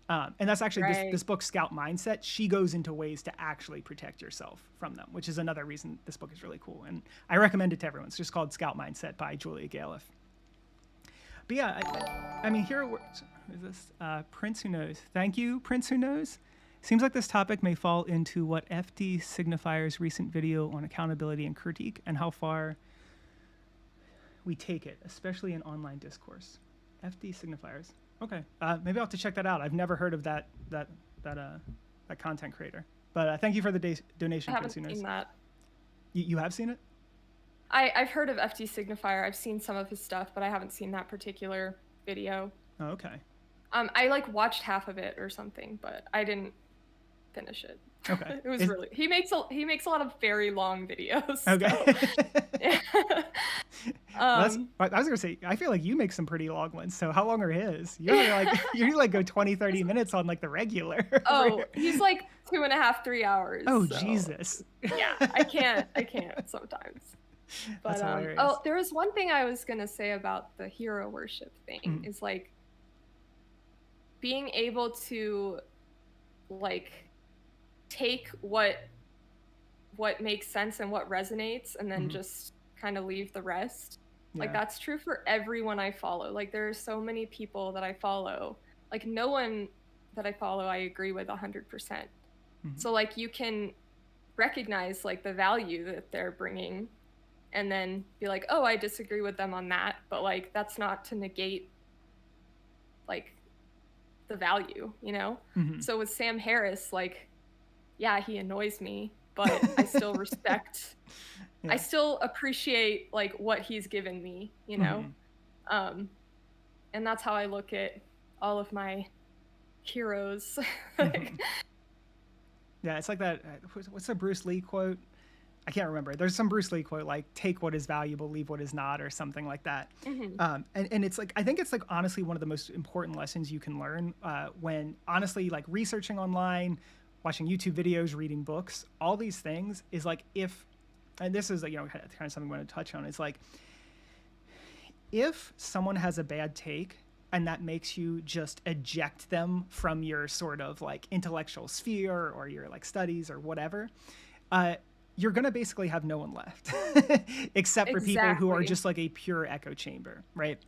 Speaker 1: And that's actually this book, Scout Mindset. She goes into ways to actually protect yourself from them, which is another reason this book is really cool. And I recommend it to everyone. It's just called Scout Mindset by Julia Galef. But yeah, I mean, here, who is this? Prince Who Knows. Thank you, Prince Who Knows. Seems like this topic may fall into what FD Signifier's recent video on accountability and critique and how far we take it, especially in online discourse. FD Signifiers. Okay, maybe I'll have to check that out. I've never heard of that content creator. But thank you for the donation.
Speaker 2: I haven't seen that.
Speaker 1: You have seen it?
Speaker 2: I've heard of FD Signifier. I've seen some of his stuff, but I haven't seen that particular video.
Speaker 1: Oh, okay.
Speaker 2: I like watched half of it or something, but I didn't finish it.
Speaker 1: Okay.
Speaker 2: It was really he makes a lot of very long videos.
Speaker 1: Okay.
Speaker 2: So.
Speaker 1: I was gonna say, I feel like you make some pretty long ones. So how long are his? You like go 20, 30 minutes on like the regular.
Speaker 2: Oh, he's like 2.5, 3 hours.
Speaker 1: Oh, so. Jesus.
Speaker 2: Yeah, I can't sometimes. But there was one thing I was gonna say about the hero worship thing is like being able to like take what makes sense and what resonates and then just kind of leave the rest. Like that's true for everyone I follow. Like there are so many people that I follow. Like no one that I follow I agree with 100%. So like you can recognize like the value that they're bringing and then be like, oh, I disagree with them on that, but like that's not to negate like the value, So with Sam Harris, like yeah, he annoys me, but I still respect I still appreciate like what he's given me, and that's how I look at all of my heroes.
Speaker 1: Yeah, it's like that. What's the Bruce Lee quote? I can't remember. There's some Bruce Lee quote like "Take what is valuable, leave what is not," or something like that. And it's like I think it's like honestly one of the most important lessons you can learn when honestly like researching online, watching YouTube videos, reading books, all these things is like and this is like, kind of something I want to touch on. It's like if someone has a bad take and that makes you just eject them from your sort of like intellectual sphere or your like studies or whatever, you're going to basically have no one left except for people who are just like a pure echo chamber, right?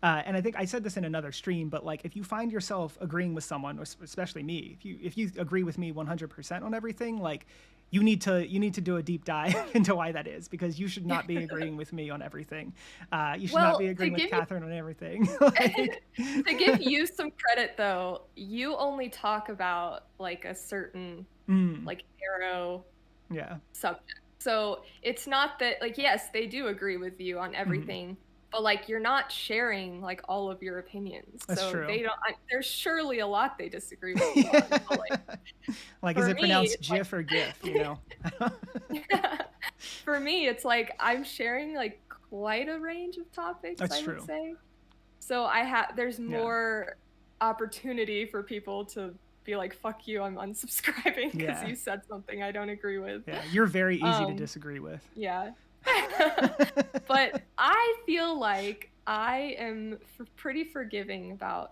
Speaker 1: And I think I said this in another stream, but like if you find yourself agreeing with someone, especially me, if you agree with me 100% on everything, like you need to do a deep dive into why that is, because you should not be agreeing with me on everything. You should not be agreeing with Catherine on everything.
Speaker 2: To give you some credit though, you only talk about like a certain like narrow subject. So it's not that like, yes, they do agree with you on everything, but like you're not sharing like all of your opinions.
Speaker 1: That's
Speaker 2: so
Speaker 1: true.
Speaker 2: They don't. There's surely a lot they disagree with you on. So,
Speaker 1: like is it pronounced GIF or GIF?
Speaker 2: For me, it's like I'm sharing like quite a range of topics.
Speaker 1: That's
Speaker 2: I
Speaker 1: true.
Speaker 2: would say. So there's more opportunity for people to be like, fuck you, I'm unsubscribing because you said something I don't agree with.
Speaker 1: Yeah, you're very easy to disagree with.
Speaker 2: Yeah. But I feel like I am pretty forgiving about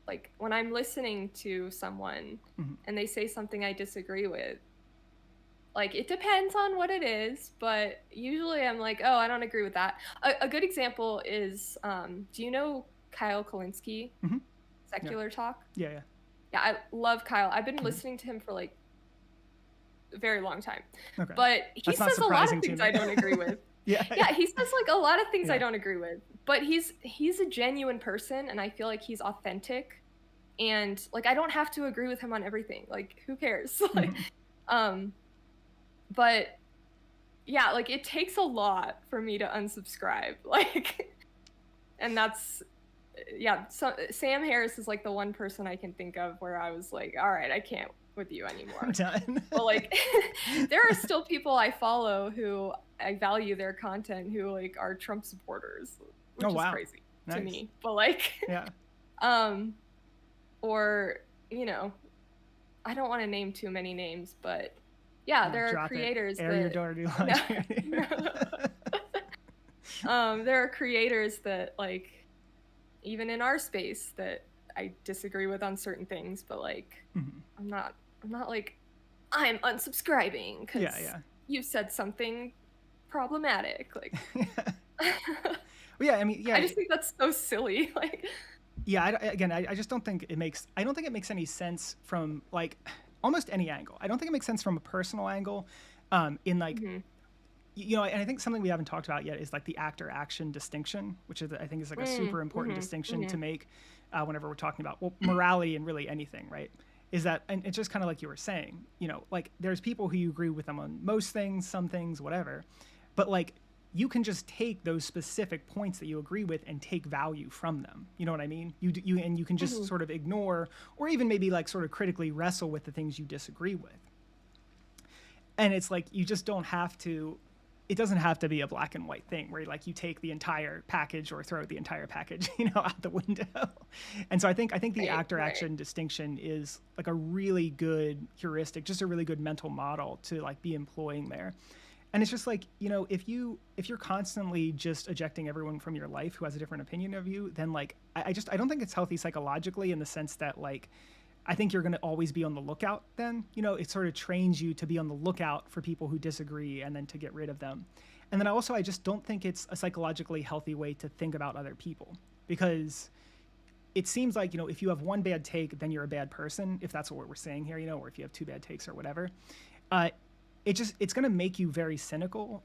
Speaker 2: like when I'm listening to someone and they say something I disagree with. Like it depends on what it is, but usually I'm like, oh, I don't agree with that. A good example is, do you know Kyle Kalinske, Secular Talk.
Speaker 1: Yeah.
Speaker 2: Yeah, I love Kyle. I've been listening to him for like a very long time.
Speaker 1: Okay.
Speaker 2: But he says a lot of things I don't agree with.
Speaker 1: Yeah,
Speaker 2: he says like a lot of things I don't agree with. But he's a genuine person, and I feel like he's authentic. And like I don't have to agree with him on everything. Like who cares? Like but yeah, like it takes a lot for me to unsubscribe. Like and that's so Sam Harris is like the one person I can think of where I was like, all right, I can't with you anymore.
Speaker 1: I'm done.
Speaker 2: But like there are still people I follow who I value their content who like are Trump supporters, which is crazy to me. But like or you know, I don't want to name too many names, but there are creators that
Speaker 1: your daughter do
Speaker 2: there are creators that like even in our space that I disagree with on certain things, but like I'm not like I'm unsubscribing because you said something problematic. Like
Speaker 1: I mean,
Speaker 2: I just think that's so silly. Like
Speaker 1: I just don't think it makes any sense from like almost any angle. I don't think it makes sense from a personal angle in like you know, and I think something we haven't talked about yet is like the actor action distinction, which is I think is like a super important distinction to make whenever we're talking about morality and really anything, right? Is that, and it's just kind of like you were saying, you know, like there's people who you agree with them on most things, some things, whatever, but like you can just take those specific points that you agree with and take value from them. You know what I mean? You can just sort of ignore or even maybe like sort of critically wrestle with the things you disagree with. And it's like you just don't have to. It doesn't have to be a black and white thing where like you take the entire package or throw the entire package, you know, out the window. And so I think the actor action distinction is like a really good heuristic, just a really good mental model to like be employing there. And it's just like, you know, if you're constantly just ejecting everyone from your life who has a different opinion of you, then like I don't think it's healthy psychologically in the sense that like I think you're going to always be on the lookout then. You know, it sort of trains you to be on the lookout for people who disagree and then to get rid of them. And then I just don't think it's a psychologically healthy way to think about other people, because it seems like, you know, if you have one bad take, then you're a bad person, if that's what we're saying here, you know, or if you have two bad takes or whatever. It's going to make you very cynical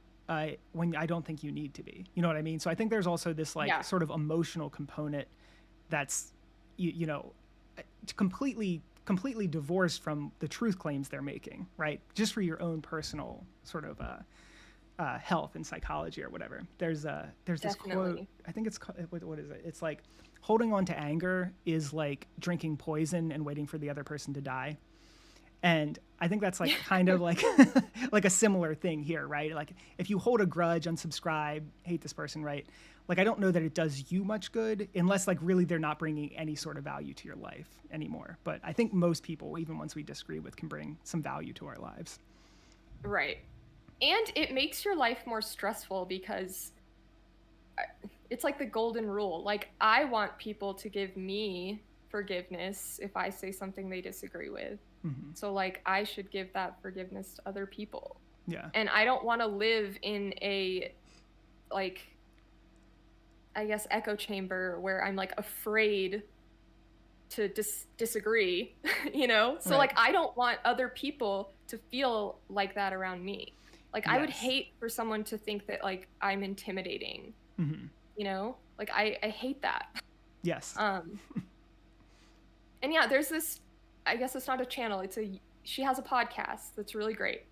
Speaker 1: when I don't think you need to be. You know what I mean? So I think there's also this like sort of emotional component that's, you know, completely divorced from the truth claims they're making, right? Just for your own personal sort of health and psychology or whatever. There's this quote, I think it's called, what is it? It's like holding on to anger is like drinking poison and waiting for the other person to die. And I think that's like kind of like like a similar thing here, right? Like if you hold a grudge, unsubscribe, hate this person, right? Like I don't know that it does you much good unless like really they're not bringing any sort of value to your life anymore. But I think most people, even ones we disagree with, can bring some value to our lives.
Speaker 2: Right. And it makes your life more stressful because it's like the golden rule. Like I want people to give me forgiveness if I say something they disagree with. So like I should give that forgiveness to other people.
Speaker 1: Yeah.
Speaker 2: And I don't want to live in a like I guess echo chamber where I'm like afraid to disagree, you know? So like I don't want other people to feel like that around me. Like I would hate for someone to think that like I'm intimidating. You know? Like I hate that.
Speaker 1: Yes.
Speaker 2: And yeah, there's this, I guess it's not a channel, she has a podcast that's really great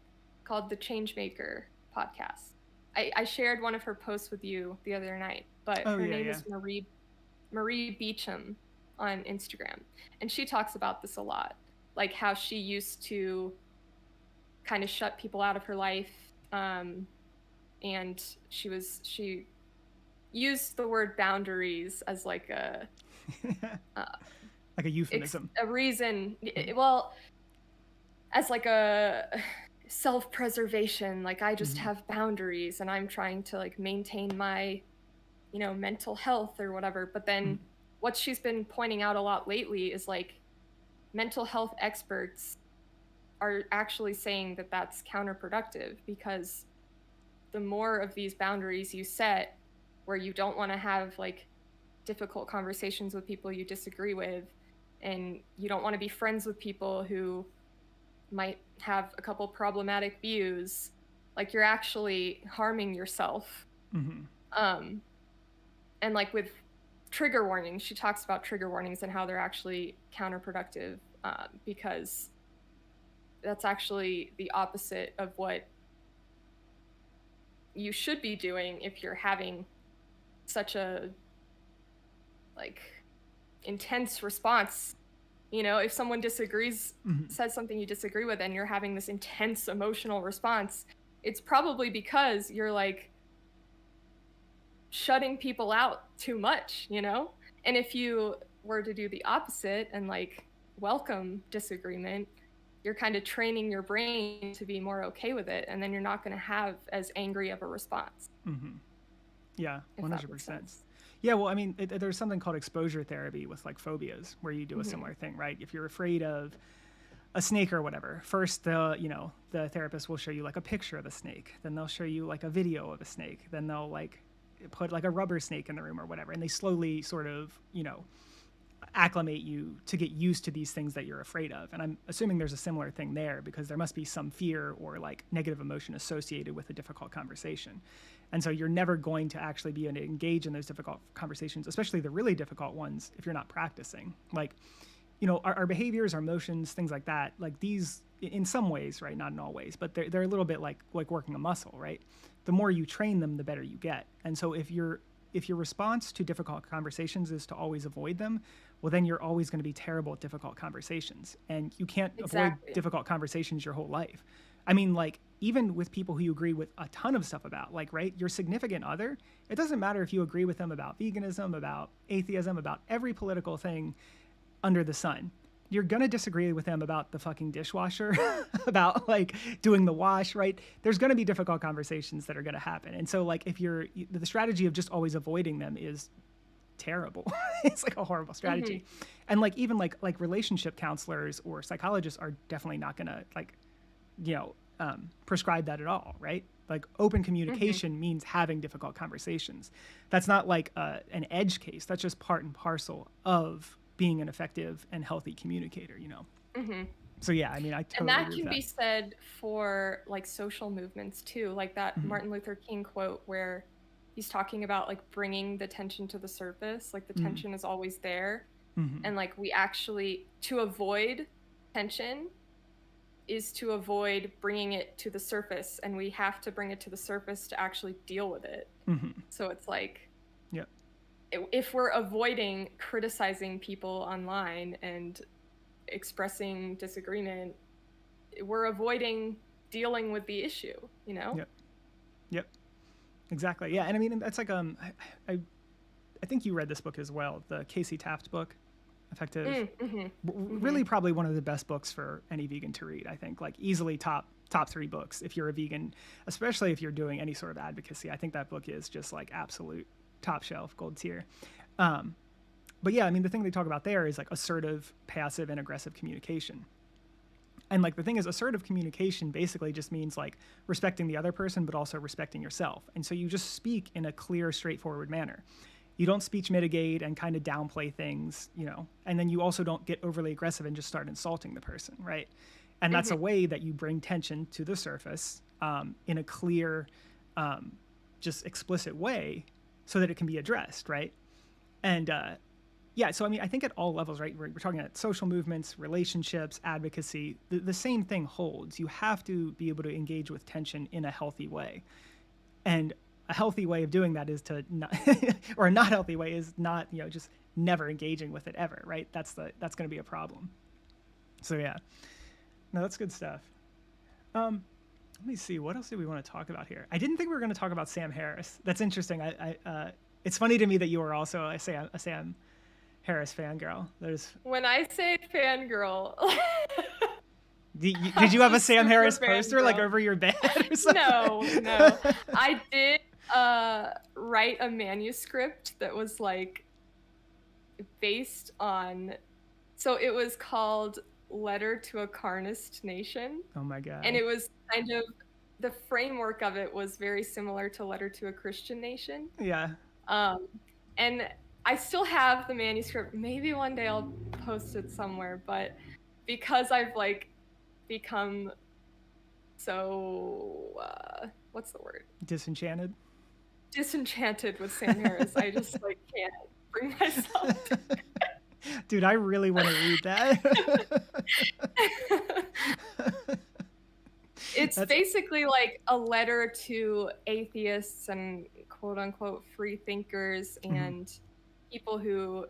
Speaker 2: called the Changemaker podcast. I shared one of her posts with you the other night, but her name is Marie Beecham on Instagram. And she talks about this a lot, like how she used to kind of shut people out of her life. And she used the word boundaries as like a
Speaker 1: like a euphemism,
Speaker 2: a reason, well, as like a self-preservation, like I just have boundaries and I'm trying to like maintain my, you know, mental health or whatever. But then what she's been pointing out a lot lately is like mental health experts are actually saying that that's counterproductive, because the more of these boundaries you set where you don't want to have like difficult conversations with people you disagree with, and you don't want to be friends with people who might have a couple problematic views, like you're actually harming yourself. And like with trigger warnings, she talks about trigger warnings and how they're actually counterproductive, because that's actually the opposite of what you should be doing if you're having such a like intense response. You know, if someone disagrees, says something you disagree with, and you're having this intense emotional response, it's probably because you're like shutting people out too much, you know? And if you were to do the opposite and like welcome disagreement, you're kind of training your brain to be more okay with it, and then you're not going to have as angry of a response.
Speaker 1: Yeah, 100%. Yeah, well, I mean, there's something called exposure therapy with like phobias, where you do a similar thing, right? If you're afraid of a snake or whatever, first the therapist will show you like a picture of a snake, then they'll show you like a video of a snake, then they'll like put like a rubber snake in the room or whatever, and they slowly sort of, acclimate you to get used to these things that you're afraid of. And I'm assuming there's a similar thing there, because there must be some fear or like negative emotion associated with a difficult conversation. And so you're never going to actually be able to engage in those difficult conversations, especially the really difficult ones, if you're not practicing. Like, our behaviors, our emotions, things like that, like these in some ways, right? Not in all ways, but they're a little bit like working a muscle, right? The more you train them, the better you get. And so if your response to difficult conversations is to always avoid them, well, then you're always going to be terrible at difficult conversations. And you can't avoid difficult conversations your whole life. I mean, like, even with people who you agree with a ton of stuff about, like, right, your significant other, it doesn't matter if you agree with them about veganism, about atheism, about every political thing under the sun. You're going to disagree with them about the fucking dishwasher, about like doing the wash, right? There's going to be difficult conversations that are going to happen. And so like, if the strategy of just always avoiding them is terrible. It's like a horrible strategy. And like, even like relationship counselors or psychologists are definitely not going to like, prescribe that at all. Right. Like open communication means having difficult conversations. That's not like an edge case. That's just part and parcel of being an effective and healthy communicator, So yeah, I mean, I totally agree with that.
Speaker 2: And that can be said for like social movements too, like that Martin Luther King quote where he's talking about like bringing the tension to the surface, like the tension is always there. And like we actually, to avoid tension is to avoid bringing it to the surface, and we have to bring it to the surface to actually deal with it. So it's like, if we're avoiding criticizing people online and expressing disagreement, we're avoiding dealing with the issue,
Speaker 1: Yep. Exactly. Yeah. And I mean, that's like, I think you read this book as well, the Casey Taft book, Effective. Really probably one of the best books for any vegan to read, I think, like easily top 3 books if you're a vegan, especially if you're doing any sort of advocacy. I think that book is just like absolute top shelf, gold tier. But yeah, I mean, the thing they talk about there is like assertive, passive, and aggressive communication. And like the thing is, assertive communication basically just means like respecting the other person, but also respecting yourself. And so you just speak in a clear, straightforward manner. You don't speech mitigate and kind of downplay things, and then you also don't get overly aggressive and just start insulting the person, right? And that's a way that you bring tension to the surface in a clear, just explicit way, so that it can be addressed, right? And so I mean, I think at all levels, right, we're talking about social movements, relationships, advocacy, the same thing holds. You have to be able to engage with tension in a healthy way. And a healthy way of doing that is to not, or a not healthy way is not, just never engaging with it ever, right? That's going to be a problem. So yeah, no, that's good stuff. Let me see, what else do we want to talk about here? I didn't think we were going to talk about Sam Harris. That's interesting. It's funny to me that you are also a Sam Harris fangirl.
Speaker 2: When I say fangirl,
Speaker 1: did you have a Sam Harris poster like over your bed or something?
Speaker 2: No. I did write a manuscript that was like based on, so it was called Letter to a Carnist Nation.
Speaker 1: Oh my God.
Speaker 2: And it was kind of, the framework of it was very similar to Letter to a Christian Nation.
Speaker 1: Yeah.
Speaker 2: And I still have the manuscript. Maybe one day I'll post it somewhere, but because I've like become so what's the word?
Speaker 1: Disenchanted.
Speaker 2: Disenchanted with Sam Harris. I just like can't bring myself to
Speaker 1: Dude, I really want to read that.
Speaker 2: It's basically like a letter to atheists and quote unquote free thinkers and people who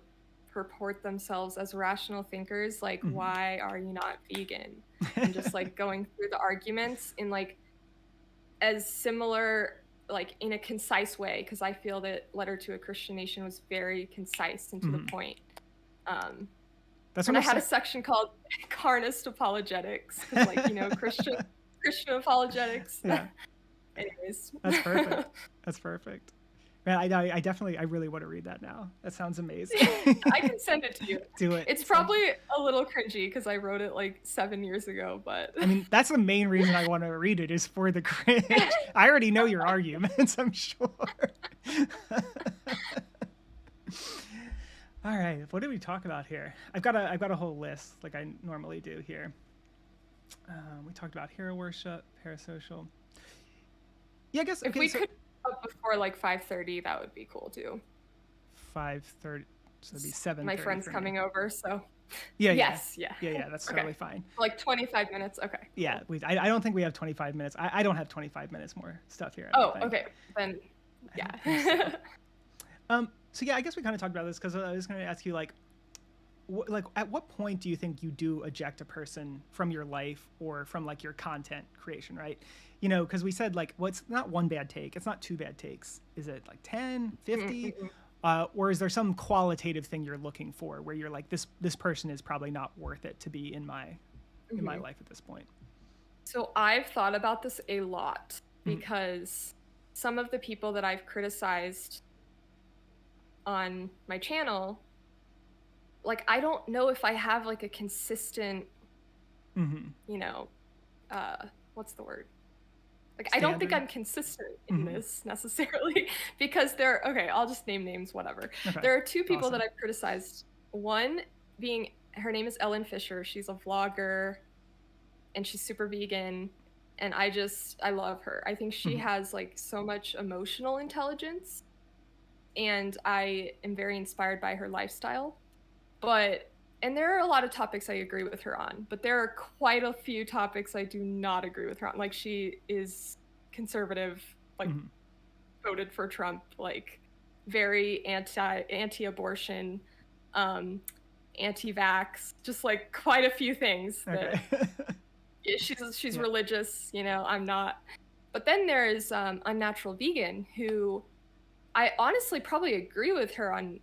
Speaker 2: purport themselves as rational thinkers. Like, why are you not vegan? And just like going through the arguments in like as similar, like in a concise way, because I feel that Letter to a Christian Nation was very concise and to the point.
Speaker 1: That's
Speaker 2: and I had a section called Carnist Apologetics, like, you know, Christian apologetics.
Speaker 1: Yeah.
Speaker 2: Anyways.
Speaker 1: That's perfect. That's perfect. Man, I really want to read that now. That sounds amazing.
Speaker 2: I can send it to you.
Speaker 1: Do it.
Speaker 2: It's probably a little cringy because I wrote it like 7 years ago, but
Speaker 1: I mean, that's the main reason I want to read it is for the cringe. I already know your arguments, I'm sure. All right, what did we talk about here? I've got a whole list like I normally do here. We talked about hero worship, parasocial. Yeah, I guess
Speaker 2: if we could up before like 5:30, that would be cool too.
Speaker 1: 5:30, so it'd be 7:30.
Speaker 2: My friend's coming over, so
Speaker 1: yeah.
Speaker 2: Yes,
Speaker 1: yeah, that's totally fine.
Speaker 2: Like 25 minutes, okay.
Speaker 1: Yeah, I don't think we have 25 minutes. I don't have 25 minutes more stuff here.
Speaker 2: Oh, okay, then yeah.
Speaker 1: So yeah, I guess we kind of talked about this because I was going to ask you like at what point do you think you do eject a person from your life or from like your content creation, right? You know, because we said like, well, it's not one bad take. It's not two bad takes. Is it like 10, 50? Or is there some qualitative thing you're looking for where you're like, this person is probably not worth it to be in my life at this point?
Speaker 2: So I've thought about this a lot because some of the people that I've criticized on my channel, like I don't know if I have like a consistent, you know, what's the word? Like standard? I don't think I'm consistent in this necessarily because I'll just name names, whatever. Okay. There are two people that I've criticized. One being, her name is Ellen Fisher. She's a vlogger and she's super vegan. And I love her. I think she has like so much emotional intelligence. And I am very inspired by her lifestyle. And there are a lot of topics I agree with her on, but there are quite a few topics I do not agree with her on. Like she is conservative, like voted for Trump, like very anti-abortion, anti-vax, just like quite a few things that she's religious, you know, I'm not. But then there is Unnatural Vegan, who I honestly probably agree with her on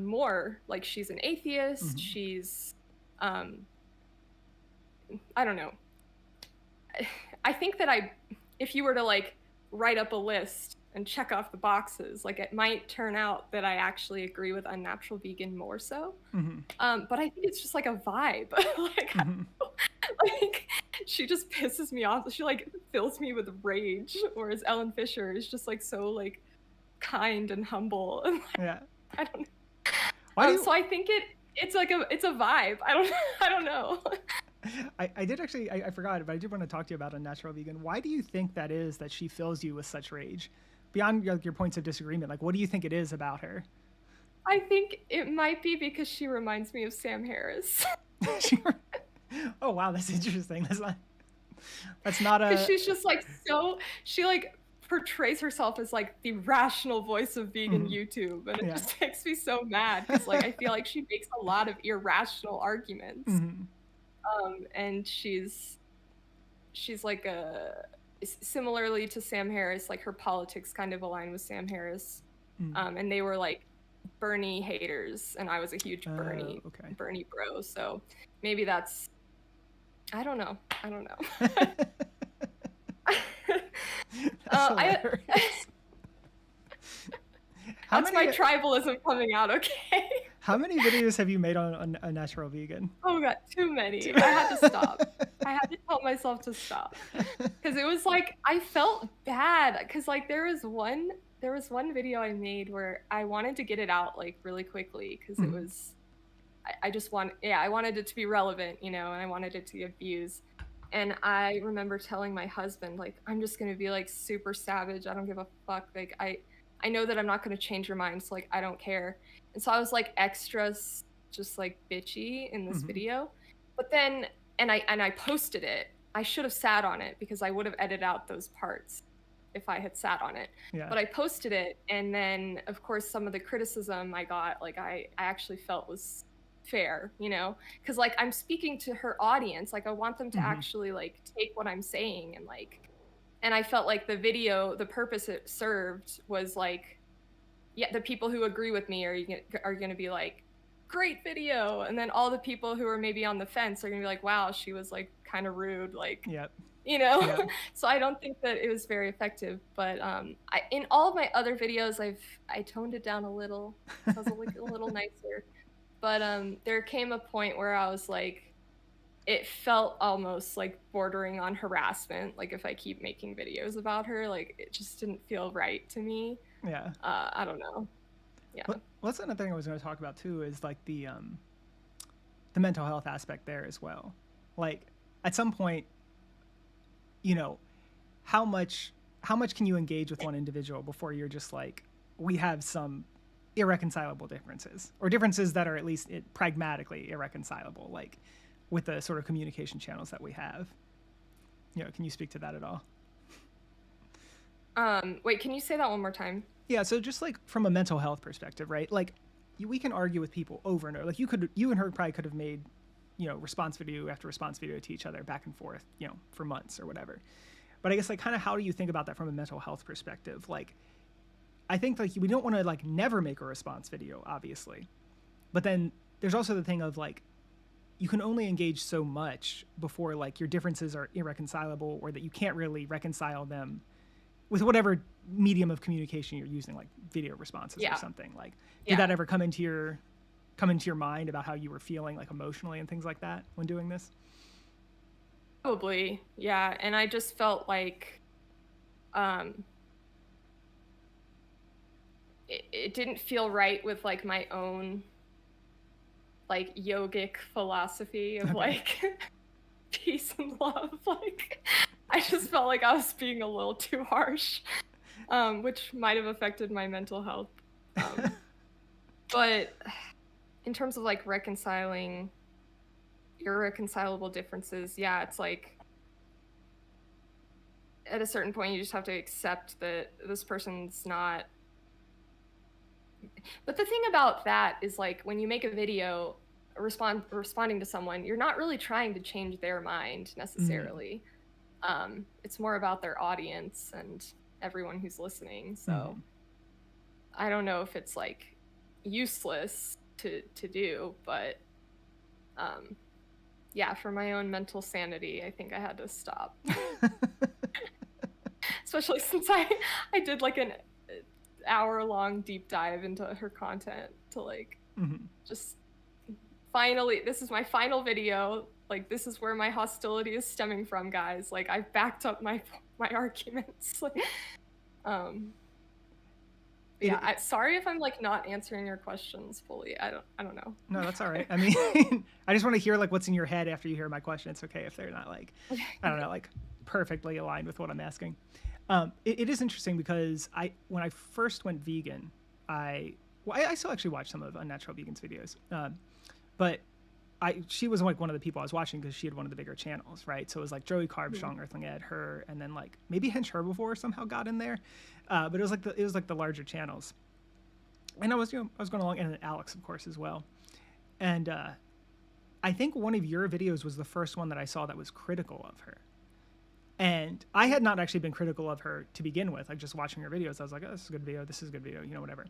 Speaker 2: more. Like she's an atheist. She's I don't know. I think that if you were to like write up a list and check off the boxes, like it might turn out that I actually agree with Unnatural Vegan more so. But I think it's just like a vibe. Like like she just pisses me off. She like fills me with rage, whereas Ellen Fisher is just like so like kind and humble and like, yeah, I don't know. So I think it's like it's a vibe. I don't know.
Speaker 1: I did actually I forgot, but I did want to talk to you about Unnatural Vegan. Why do you think that is that she fills you with such rage? Beyond your points of disagreement, like what do you think it is about her?
Speaker 2: I think it might be because she reminds me of Sam Harris.
Speaker 1: Oh wow, that's interesting. That's not a.
Speaker 2: She's just like she like portrays herself as like the rational voice of vegan YouTube, and it just makes me so mad because like I feel like she makes a lot of irrational arguments, and she's like similarly to Sam Harris, like her politics kind of align with Sam Harris, and they were like Bernie haters, and I was a huge Bernie bro, so maybe that's I don't know. That's my tribalism coming out, okay?
Speaker 1: How many videos have you made on Unnatural Vegan?
Speaker 2: Oh god, too many. I had to stop. I had to tell myself to stop. Because it was like, I felt bad. Because like there was one there was one video I made where I wanted to get it out like really quickly because it was, I just I wanted it to be relevant, you know, and I wanted it to get views. And I remember telling my husband, like, I'm just gonna be like super savage. I don't give a fuck. Like, I know that I'm not gonna change your mind, so like I don't care. And so I was like extra just like bitchy in this video. But then and I posted it. I should have sat on it because I would have edited out those parts if I had sat on it.
Speaker 1: Yeah.
Speaker 2: But I posted it, and then of course some of the criticism I got, like I actually felt was fair, you know, because like I'm speaking to her audience, like I want them to actually like take what I'm saying, and like, and I felt like the video, the purpose it served was like, yeah, the people who agree with me are going to be like, great video, and then all the people who are maybe on the fence are going to be like, wow, she was like kind of rude, like, you know. So I don't think that it was very effective, but in all of my other videos I toned it down a little, so I was like a little nicer. But there came a point where I was like, it felt almost like bordering on harassment. Like if I keep making videos about her, like it just didn't feel right to me.
Speaker 1: Yeah.
Speaker 2: I don't know. Yeah.
Speaker 1: Well, that's another thing I was going to talk about too, is like the mental health aspect there as well. Like at some point, you know, how much can you engage with one individual before you're just like, we have some irreconcilable differences, or differences that are at least pragmatically irreconcilable, like with the sort of communication channels that we have. You know, can you speak to that at all?
Speaker 2: Wait, can you say that one more time?
Speaker 1: Yeah, so just like from a mental health perspective, right? Like we can argue with people over and over. Like you and her probably could have made, you know, response video after response video to each other back and forth, you know, for months or whatever. But I guess like kind of how do you think about that from a mental health perspective? Like I think like we don't want to like never make a response video, obviously. But then there's also the thing of like you can only engage so much before like your differences are irreconcilable, or that you can't really reconcile them with whatever medium of communication you're using, like video responses or something. Like did that ever come into your mind about how you were feeling like emotionally and things like that when doing this?
Speaker 2: Probably, yeah. And I just felt like it didn't feel right with like my own like yogic philosophy of like peace and love. Like I just felt like I was being a little too harsh, which might have affected my mental health. But in terms of like reconciling irreconcilable differences, yeah, it's like at a certain point you just have to accept that this person's not. But the thing about that is like when you make a video responding to someone, you're not really trying to change their mind necessarily. It's more about their audience and everyone who's listening. So I don't know if it's like useless to do, but yeah, for my own mental sanity, I think I had to stop. Especially since I did like an hour-long deep dive into her content to like just finally, this is my final video, like this is where my hostility is stemming from, guys. Like I've backed up my arguments. Like yeah, sorry if I'm like not answering your questions fully. I don't know.
Speaker 1: No, that's all right. I mean, I just want to hear like what's in your head after you hear my question. It's okay if they're not like, I don't know, like perfectly aligned with what I'm asking. It is interesting because when I first went vegan, I still actually watch some of Unnatural Vegan's videos, but she was like one of the people I was watching because she had one of the bigger channels, right? So it was like Joey Carb, Strong Earthling Ed, her, and then like maybe Hench Herbivore somehow got in there, but it was like the larger channels, and I was going along, and then Alex of course as well, and I think one of your videos was the first one that I saw that was critical of her. And I had not actually been critical of her to begin with. Like just watching her videos, I was like, oh, this is a good video. This is a good video, you know, whatever.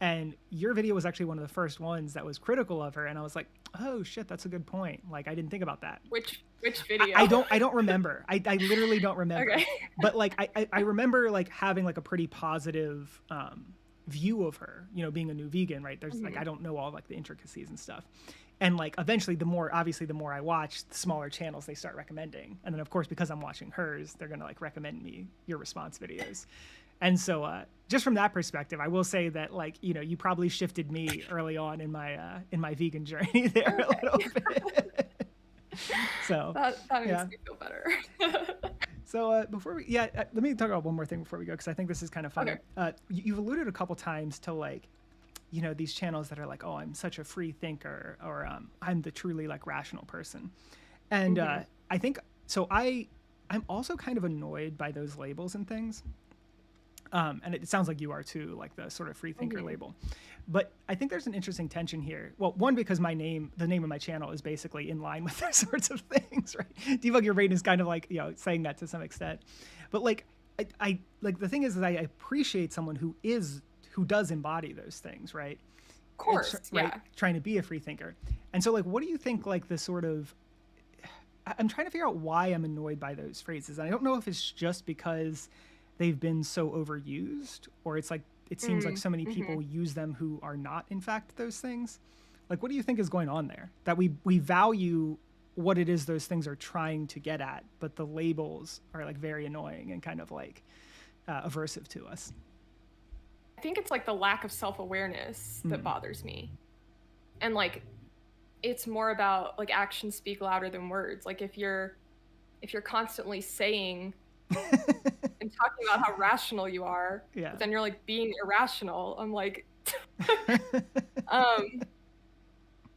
Speaker 1: And your video was actually one of the first ones that was critical of her. And I was like, oh shit, that's a good point. Like, I didn't think about that.
Speaker 2: Which video?
Speaker 1: I don't remember. I literally don't remember. Okay. But like, I remember like having like a pretty positive view of her, you know, being a new vegan, right? There's like, I don't know all like the intricacies and stuff. And like eventually the more I watch, the smaller channels they start recommending. And then of course, because I'm watching hers, they're going to like recommend me your response videos. And so just from that perspective, I will say that, like, you know, you probably shifted me early on in my vegan journey there a little bit. So
Speaker 2: that makes
Speaker 1: yeah.
Speaker 2: me feel better.
Speaker 1: So before we, let me talk about one more thing before we go, because I think this is kind of funny.
Speaker 2: Okay.
Speaker 1: You've alluded a couple times to, like, you know, these channels that are like, oh, I'm such a free thinker, or I'm the truly, like, rational person. And I think, so I'm also kind of annoyed by those labels and things. And it sounds like you are too, like the sort of free thinker label. But I think there's an interesting tension here. Well, one, because the name of my channel is basically in line with those sorts of things, right? Debug Your Brain is kind of like, you know, saying that to some extent. But like, I like, the thing is that I appreciate someone who does embody those things, right?
Speaker 2: Of course,
Speaker 1: right? Trying to be a free thinker. And so, like, what do you think, like, the sort of, I'm trying to figure out why I'm annoyed by those phrases. And I don't know if it's just because they've been so overused, or it's like, it seems like so many people use them who are not, in fact, those things. Like, what do you think is going on there? That we value what it is those things are trying to get at, but the labels are, like, very annoying and kind of, like, aversive to us.
Speaker 2: I think it's like the lack of self-awareness that bothers me. And, like, it's more about, like, actions speak louder than words. Like, if you're constantly saying and talking about how rational you are, but then you're, like, being irrational, I'm like,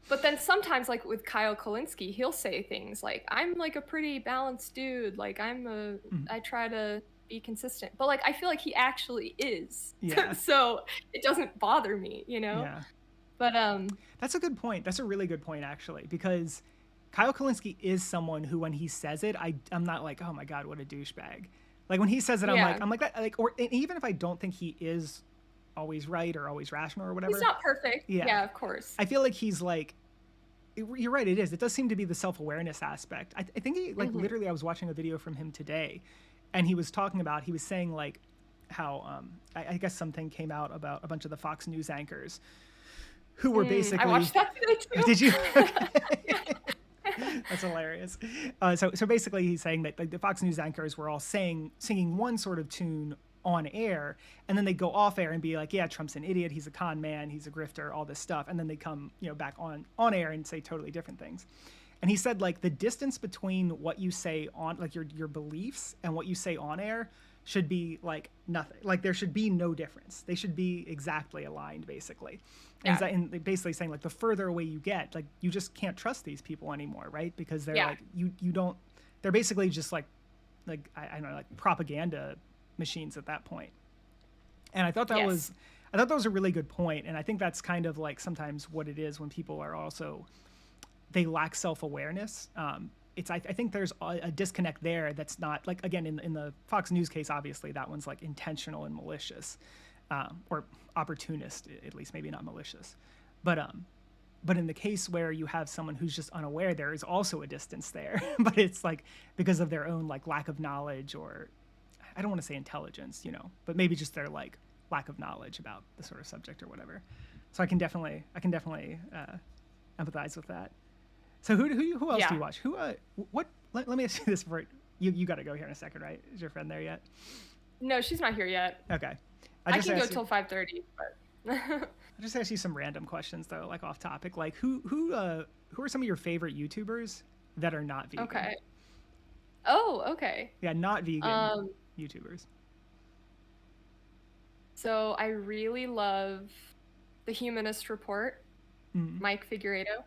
Speaker 2: but then sometimes, like with Kyle Kalinske, he'll say things like, I'm, like, a pretty balanced dude, like, I try to be consistent, but, like, I feel like he actually is. So it doesn't bother me, you know? But
Speaker 1: that's a good point. That's a really good point, actually, because Kyle Kalinske is someone who, when he says it, I'm not like, oh my God, what a douchebag. Like, when he says it, I'm like that, like, or even if I don't think he is always right or always rational or whatever.
Speaker 2: He's not perfect. Yeah, of course.
Speaker 1: I feel like he's like, you're right, it is. It does seem to be the self-awareness aspect. I think he, like, literally, I was watching a video from him today, and he was saying, like, how, I guess something came out about a bunch of the Fox News anchors who were basically...
Speaker 2: I watched that today too.
Speaker 1: Did you? That's hilarious. So basically he's saying that, like, the Fox News anchors were all singing one sort of tune on air, and then they go off air and be like, yeah, Trump's an idiot, he's a con man, he's a grifter, all this stuff, and then they come, you know, back on air and say totally different things. And he said, like, the distance between what you say on, like, your beliefs and what you say on air should be, like, nothing. Like, there should be no difference. They should be exactly aligned, basically. And basically saying, like, the further away you get, like, you just can't trust these people anymore, right? Because they're like, you don't, they're basically just like I don't know, like, propaganda machines at that point. And I thought that was a really good point. And I think that's kind of, like, sometimes what it is when people are also, they lack self-awareness. I think there's a disconnect there that's not, like, again, in the Fox News case, obviously that one's, like, intentional and malicious, or opportunist, at least, maybe not malicious. But in the case where you have someone who's just unaware, there is also a distance there, but it's, like, because of their own, like, lack of knowledge, or I don't want to say intelligence, you know, but maybe just their, like, lack of knowledge about the sort of subject or whatever. So I can definitely empathize with that. So who else do you watch? Let me ask you this before you got to go here in a second, right? Is your friend there yet?
Speaker 2: No, she's not here yet.
Speaker 1: Okay.
Speaker 2: I can go till 5:30, but
Speaker 1: I'll just ask you some random questions, though, like, off topic. Like, who are some of your favorite YouTubers that are not vegan?
Speaker 2: Okay. Oh, okay.
Speaker 1: Yeah, not vegan YouTubers.
Speaker 2: So I really love The Humanist Report, Mike Figueredo.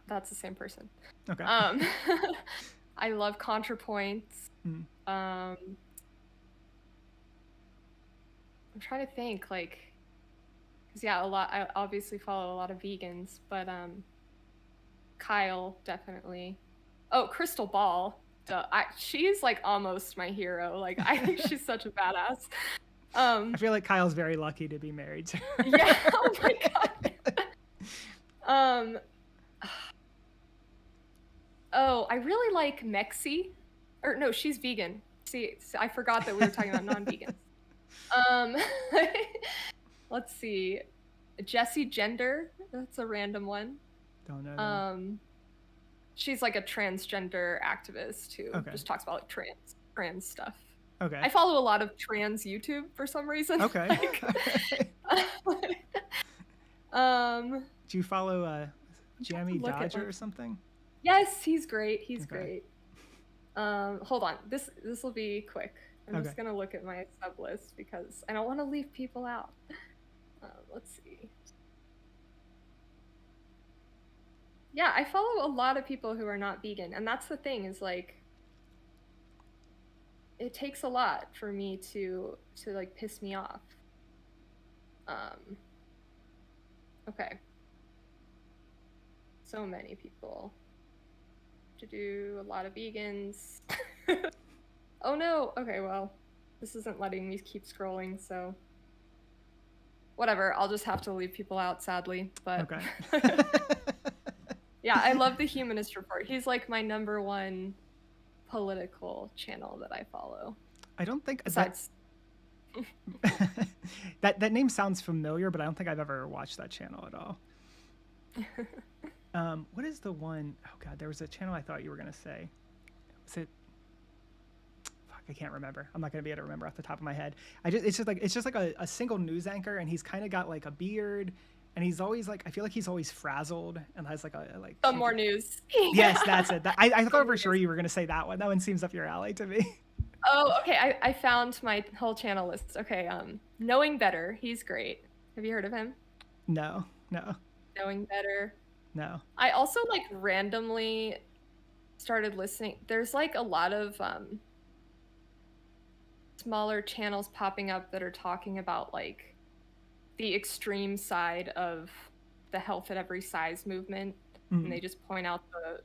Speaker 2: That's the same person.
Speaker 1: Okay.
Speaker 2: I love ContraPoints. I'm trying to think, like, because I obviously follow a lot of vegans, but Kyle, definitely. Oh, Crystal Ball. She's, like, almost my hero. Like, I think she's such a badass.
Speaker 1: I feel like Kyle's very lucky to be married to her.
Speaker 2: Yeah, oh my God. Oh, I really like Mexi. Or no, she's vegan. See, I forgot that we were talking about non-vegans. Let's see. Jessie Gender. That's a random one.
Speaker 1: Don't know.
Speaker 2: She's, like, a transgender activist who just talks about, like, trans stuff.
Speaker 1: Okay.
Speaker 2: I follow a lot of trans YouTube for some reason.
Speaker 1: Okay. Do you follow Jammy Dodger or something?
Speaker 2: Yes, he's great. He's
Speaker 1: Okay.
Speaker 2: great. Hold on. This will be quick. I'm
Speaker 1: Okay.
Speaker 2: just gonna look at my sub list because I don't want to leave people out. Let's see. Yeah, I follow a lot of people who are not vegan, and that's the thing is like it takes a lot for me to like piss me off. Okay. So many people. To do a lot of vegans. Oh no. Okay, well, this isn't letting me keep scrolling, so whatever. I'll just have to leave people out, sadly. But
Speaker 1: Okay.
Speaker 2: yeah, I love the Humanist Report. He's like my #1 political channel that I follow.
Speaker 1: I don't think
Speaker 2: besides
Speaker 1: that name sounds familiar, but I don't think I've ever watched that channel at all. What is the one? Oh God, there was a channel I thought you were gonna say. Was it? Fuck, I can't remember. I'm not gonna be able to remember off the top of my head. It's just like a single news anchor, and he's kind of got like a beard, and he's always like, I feel like he's always frazzled and has like a like.
Speaker 2: Some more news.
Speaker 1: Yes, that's it. I thought for sure you were gonna say that one. That one seems up your alley to me.
Speaker 2: Oh, okay. I found my whole channel list. Okay. Knowing Better. He's great. Have you heard of him?
Speaker 1: No.
Speaker 2: Knowing Better.
Speaker 1: No.
Speaker 2: I also like randomly started listening. There's like a lot of smaller channels popping up that are talking about like the extreme side of the health at every size movement.
Speaker 1: Mm.
Speaker 2: And they just point out the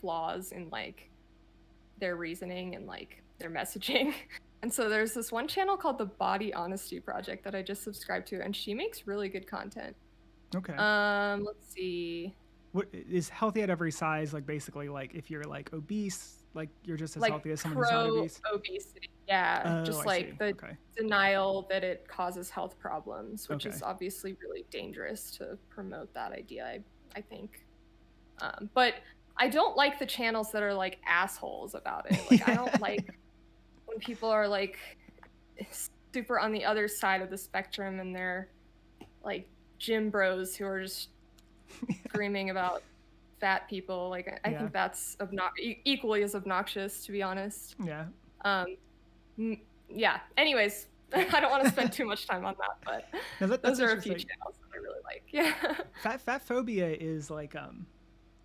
Speaker 2: flaws in like their reasoning and like their messaging. And so there's this one channel called the Body Honesty Project that I just subscribed to, and she makes really good content.
Speaker 1: Okay.
Speaker 2: Let's see.
Speaker 1: What is healthy at every size? Like basically, like if you're like obese, like you're just as
Speaker 2: like
Speaker 1: healthy as someone who's not obese.
Speaker 2: Obesity, yeah, just like the
Speaker 1: okay.
Speaker 2: denial that it causes health problems, which
Speaker 1: Okay.
Speaker 2: is obviously really dangerous to promote that idea. I think, but I don't like the channels that are like assholes about it. Like I don't like when people are like super on the other side of the spectrum and they're like gym bros who are just screaming about fat people. Like I think that's equally as obnoxious, to be honest.
Speaker 1: Yeah.
Speaker 2: Yeah. Anyways, I don't want to spend too much time on that, but those are a few channels that I really like. Yeah.
Speaker 1: Fat phobia is like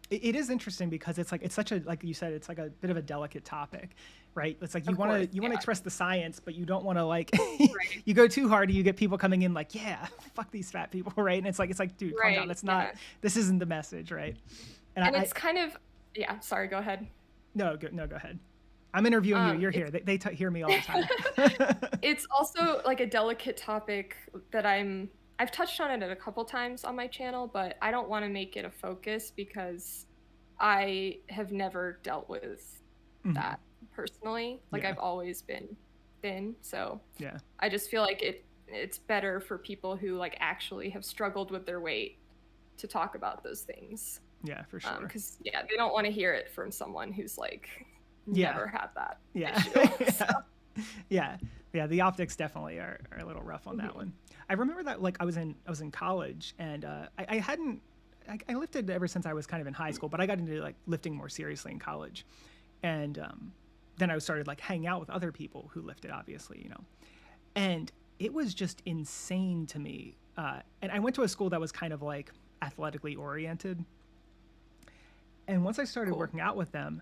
Speaker 1: it is interesting because it's like it's such a, like you said, it's like a bit of a delicate topic, right? It's like you want to express the science, but you don't want to like right. You go too hard and you get people coming in like, yeah, fuck these fat people, right? And it's like dude, calm down. That's not, this isn't the message, right?
Speaker 2: And it's kind of, yeah, sorry, go ahead.
Speaker 1: No, go ahead. I'm interviewing you. You're here. They hear me all the time.
Speaker 2: It's also like a delicate topic that I've touched on it a couple times on my channel, but I don't want to make it a focus because I have never dealt with that personally. Like I've always been thin, so
Speaker 1: yeah.
Speaker 2: I just feel like it's better for people who like actually have struggled with their weight to talk about those things.
Speaker 1: Yeah, for sure.
Speaker 2: Because they don't want to hear it from someone who's like never had that
Speaker 1: issue.
Speaker 2: So.
Speaker 1: Yeah. The optics definitely are a little rough on that one. I remember that like I was in college and I lifted ever since I was kind of in high school, but I got into like lifting more seriously in college, and then I started like hanging out with other people who lifted, obviously, you know, and it was just insane to me. And I went to a school that was kind of like athletically oriented, and once I started working out with them,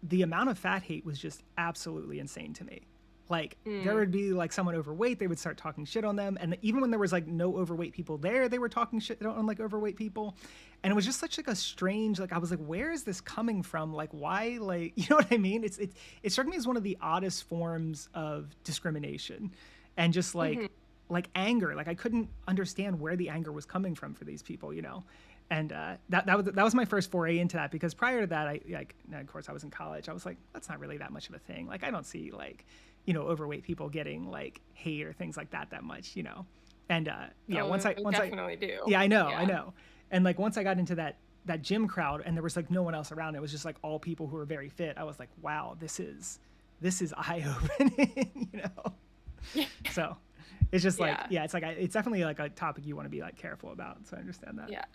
Speaker 1: the amount of fat hate was just absolutely insane to me. Like there would be like someone overweight, they would start talking shit on them. And even when there was like no overweight people there, they were talking shit on like overweight people. And it was just such like a strange, like I was like, where is this coming from? Like why, like, you know what I mean? It struck me as one of the oddest forms of discrimination and just like, like anger. Like I couldn't understand where the anger was coming from for these people, you know? And that was my first foray into that, because prior to that, of course I was in college. I was like, that's not really that much of a thing. Like I don't see like, you know, overweight people getting like hate or things like that much, you know. And once I
Speaker 2: definitely do.
Speaker 1: Yeah, I know. And like once I got into that gym crowd and there was like no one else around, it was just like all people who were very fit. I was like, wow, this is this is eye-opening, you know?
Speaker 2: Yeah.
Speaker 1: So it's just like,
Speaker 2: Yeah.
Speaker 1: it's like, it's definitely like a topic you want to be like careful about. So I understand that.
Speaker 2: Yeah.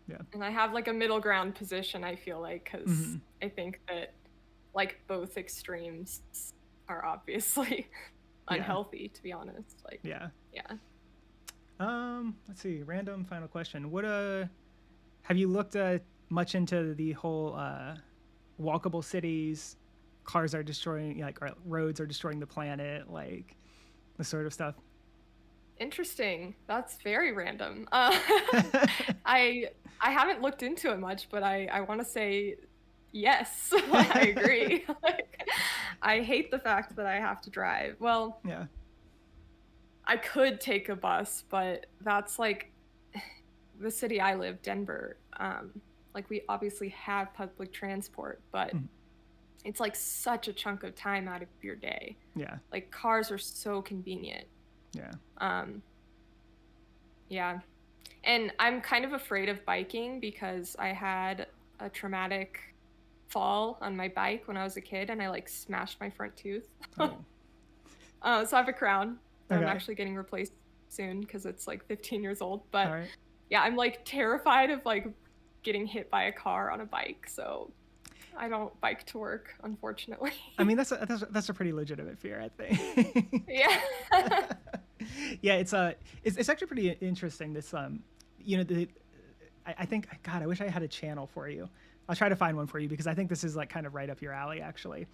Speaker 1: Yeah.
Speaker 2: And I have like a middle ground position, I feel like, because I think that like both extremes are obviously unhealthy, to be honest. Like,
Speaker 1: yeah.
Speaker 2: Yeah.
Speaker 1: Let's see. Random final question. What have you looked much into the whole walkable cities? Cars are destroying, like, or roads are destroying the planet, like the sort of stuff.
Speaker 2: Interesting. That's very random. I haven't looked into it much, but I want to say yes. I agree. Like, I hate the fact that I have to drive. Well,
Speaker 1: Yeah.
Speaker 2: I could take a bus, but that's like the city I live, Denver. Like we obviously have public transport, but it's like such a chunk of time out of your day.
Speaker 1: Yeah.
Speaker 2: Like cars are so convenient.
Speaker 1: Yeah.
Speaker 2: Yeah. And I'm kind of afraid of biking because I had a traumatic fall on my bike when I was a kid and I like smashed my front tooth.
Speaker 1: Oh.
Speaker 2: So I have a crown that I'm
Speaker 1: Okay.
Speaker 2: actually getting replaced soon because it's like 15 years old. But
Speaker 1: All right.
Speaker 2: yeah, I'm like terrified of like getting hit by a car on a bike. So I don't bike to work, unfortunately.
Speaker 1: I mean, that's a pretty legitimate fear, I think.
Speaker 2: Yeah.
Speaker 1: Yeah, it's actually pretty interesting. This you know, I think, God, I wish I had a channel for you. I'll try to find one for you because I think this is like kind of right up your alley, actually.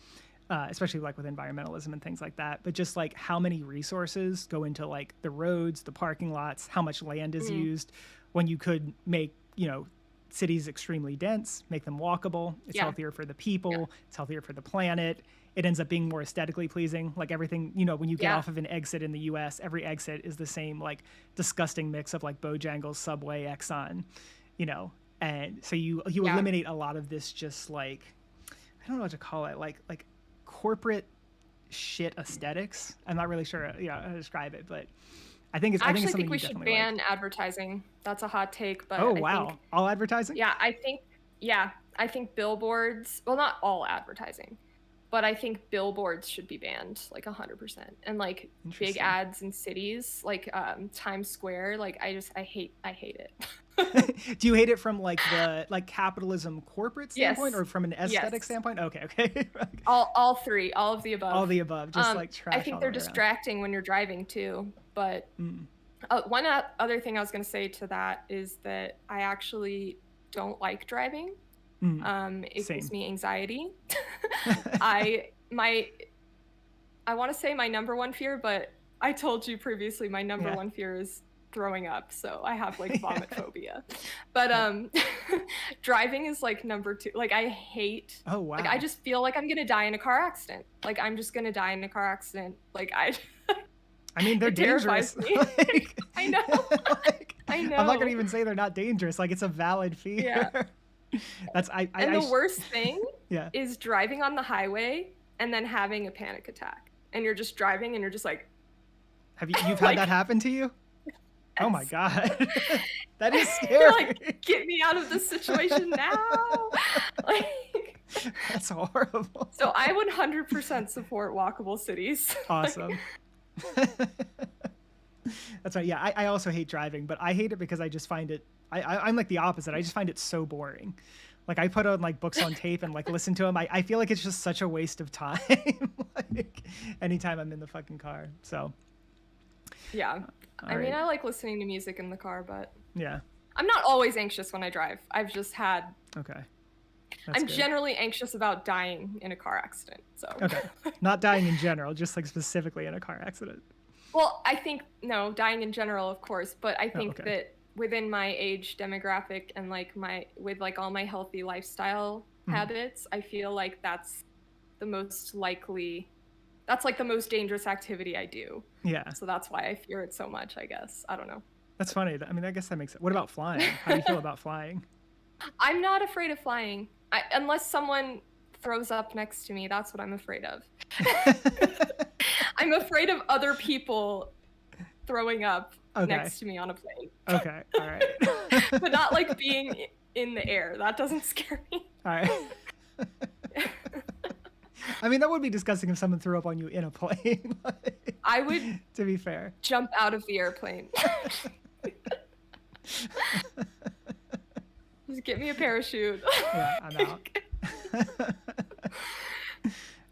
Speaker 1: Especially like with environmentalism and things like that. But just like how many resources go into like the roads, the parking lots, how much land is used when you could make, you know, cities extremely dense, make them walkable. It's healthier for the people. It's healthier for the planet. It ends up being more aesthetically pleasing. Like everything, you know, when you get off of an exit in the US, every exit is the same like disgusting mix of like Bojangles, Subway, Exxon, you know. And so you eliminate a lot of this just like, I don't know what to call it, like corporate shit aesthetics. I'm not really sure, you know, how to describe it, but I think it's
Speaker 2: I
Speaker 1: something
Speaker 2: think we should ban advertising. That's a hot take, but
Speaker 1: oh,
Speaker 2: I
Speaker 1: wow.
Speaker 2: think,
Speaker 1: all advertising?
Speaker 2: Yeah, I think billboards, well, not all advertising, but I think billboards should be banned like 100%. And like big ads in cities, like Times Square, like I hate it.
Speaker 1: Do you hate it from like the capitalism corporate standpoint or from an aesthetic standpoint? Okay.
Speaker 2: all three, all of the above.
Speaker 1: All the above, just like trash.
Speaker 2: I think they're distracting when you're driving too. But one other thing I was going to say to that is that I actually don't like driving. It gives me anxiety. I want to say my number one fear, but I told you previously my number one fear is throwing up, so I have like vomit phobia. But driving is like number two. Like I hate.
Speaker 1: Oh wow.
Speaker 2: Like I just feel like I'm gonna die in a car accident. Like I'm just gonna die in a car accident. Like
Speaker 1: I mean, they're dangerous.
Speaker 2: Like, I know. I know.
Speaker 1: I'm not gonna even say they're not dangerous. Like it's a valid fear.
Speaker 2: Yeah.
Speaker 1: That's
Speaker 2: the worst thing is driving on the highway and then having a panic attack. And you're just driving and you're just like,
Speaker 1: you've had that happen to you? Yes. Oh my God. That is scary.
Speaker 2: Like, get me out of this situation now. Like,
Speaker 1: that's horrible.
Speaker 2: So I would 100% support walkable cities.
Speaker 1: Awesome. That's right. Yeah, I also hate driving, but I hate it because I just find it, I'm like the opposite. I just find it so boring. Like I put on like books on tape and like listen to them. I feel like it's just such a waste of time. Like anytime I'm in the fucking car. So
Speaker 2: yeah. I mean, I like listening to music in the car, but
Speaker 1: yeah,
Speaker 2: I'm not always anxious when I drive. I've just had.
Speaker 1: Okay.
Speaker 2: I'm generally anxious about dying in a car accident. So.
Speaker 1: Okay. Not dying in general, just like specifically in a car accident.
Speaker 2: Well, I think dying in general, of course, but I think that within my age demographic and like with all my healthy lifestyle habits, I feel like that's the most likely. That's like the most dangerous activity I do. Yeah. So that's why I fear it so much, I guess. I don't know.
Speaker 1: That's funny. I mean, I guess that makes sense. What about flying? How do you feel about flying?
Speaker 2: I'm not afraid of flying. Unless someone throws up next to me, that's what I'm afraid of. I'm afraid of other people throwing up next to me on a plane.
Speaker 1: Okay, all right.
Speaker 2: But not like being in the air. That doesn't scare me.
Speaker 1: All right. I mean, that would be disgusting if someone threw up on you in a plane. Like,
Speaker 2: I would
Speaker 1: to be fair.
Speaker 2: jump out of the airplane. Just get me a parachute.
Speaker 1: Yeah, I'm out.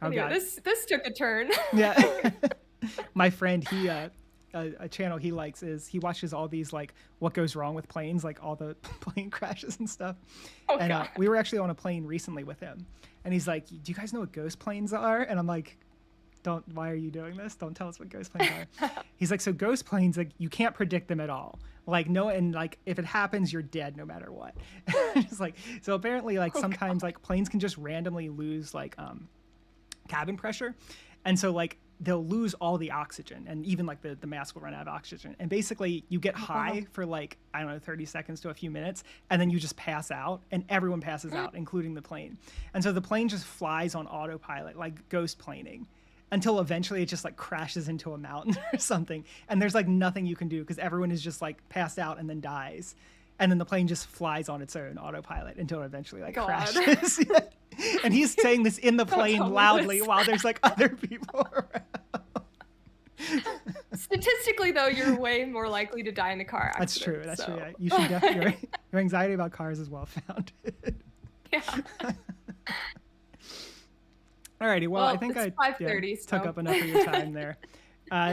Speaker 1: Oh,
Speaker 2: Anyway,
Speaker 1: God.
Speaker 2: this took a turn.
Speaker 1: Yeah. My friend, he a channel he likes is he watches all these like what goes wrong with planes, like all the plane crashes and stuff.
Speaker 2: Oh,
Speaker 1: And
Speaker 2: God.
Speaker 1: we were actually on a plane recently with him, and he's like, "Do you guys know what ghost planes are?" And I'm like, "Don't. Why are you doing this? Don't tell us what ghost planes are." He's like, "So ghost planes, like you can't predict them at all. Like no, and like if it happens, you're dead no matter what." It's like so apparently like sometimes like planes can just randomly lose like cabin pressure, and so like they'll lose all the oxygen, and even like the mask will run out of oxygen, and basically you get high for like, I don't know, 30 seconds to a few minutes, and then you just pass out, and everyone passes out, including the plane. And so the plane just flies on autopilot, like ghost planing, until eventually it just like crashes into a mountain or something, and there's like nothing you can do because everyone is just like passed out and then dies, and then the plane just flies on its own autopilot until it eventually like crashes. And he's saying this in the plane loudly while there's like other people around.
Speaker 2: Statistically, though, you're way more likely to die in a car accident.
Speaker 1: That's true. That's true. Yeah. You should definitely. Your anxiety about cars is well founded.
Speaker 2: Yeah.
Speaker 1: Alrighty. Well, I think
Speaker 2: it's
Speaker 1: I
Speaker 2: 5:30,
Speaker 1: took up enough of your time there.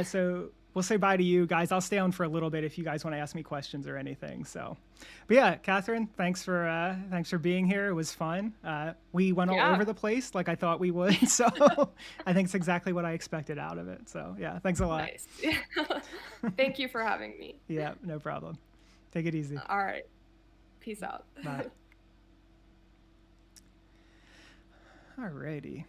Speaker 1: So we'll say bye to you guys. I'll stay on for a little bit if you guys want to ask me questions or anything. So, but yeah, Catherine, thanks for being here. It was fun. We went all over the place like I thought we would. So I think it's exactly what I expected out of it. So yeah, thanks a lot.
Speaker 2: Nice. Thank you for having me.
Speaker 1: Yeah, no problem. Take it easy.
Speaker 2: All right. Peace out.
Speaker 1: Bye. Alrighty.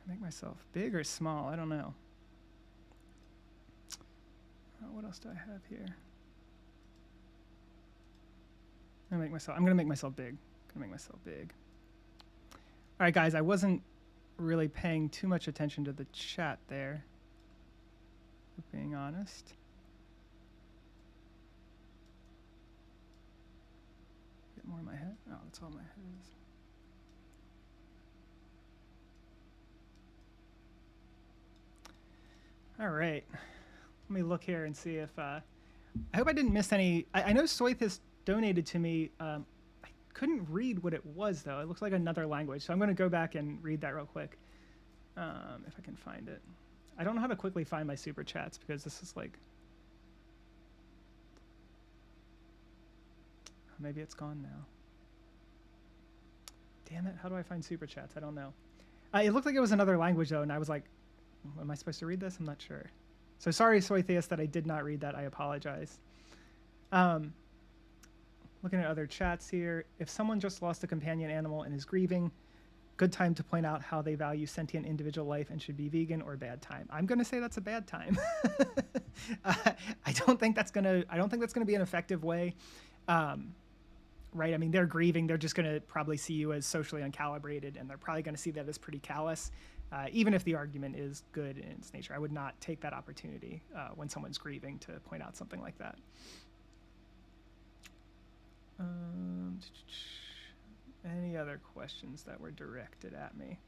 Speaker 1: Make myself big or small? I don't know. What else do I have here? I'm gonna make myself big. All right, guys. I wasn't really paying too much attention to the chat there, if being honest. Get more in my head. Oh, that's all my head is. All right, let me look here and see if I hope I didn't miss any. I know Soithis donated to me. I couldn't read what it was though. It looks like another language, so I'm going to go back and read that real quick if I can find it. I don't know how to quickly find my super chats because this is like, maybe it's gone now. Damn it! How do I find super chats? I don't know. It looked like it was another language though, and I was like, am I supposed to read this? I'm not sure. So sorry, Soitheus, that I did not read that. I apologize. Looking at other chats here. If someone just lost a companion animal and is grieving, good time to point out how they value sentient individual life and should be vegan, or bad time. I'm going to say that's a bad time. I don't think that's going to be an effective way. Right? I mean, they're grieving. They're just going to probably see you as socially uncalibrated, and they're probably going to see that as pretty callous. Even if the argument is good in its nature, I would not take that opportunity when someone's grieving to point out something like that. Any other questions that were directed at me?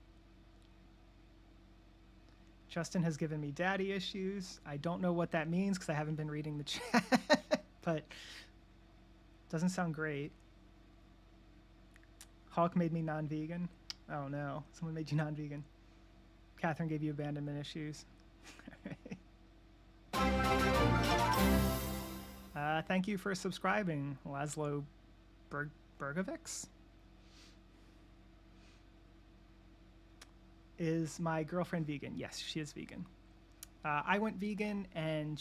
Speaker 1: Justin has given me daddy issues. I don't know what that means because I haven't been reading the chat, but doesn't sound great. Hawk made me non-vegan. Oh no, someone made you non-vegan. Catherine gave you abandonment issues. Thank you for subscribing, Laszlo Bergovics. Is my girlfriend vegan? Yes, she is vegan. I went vegan, and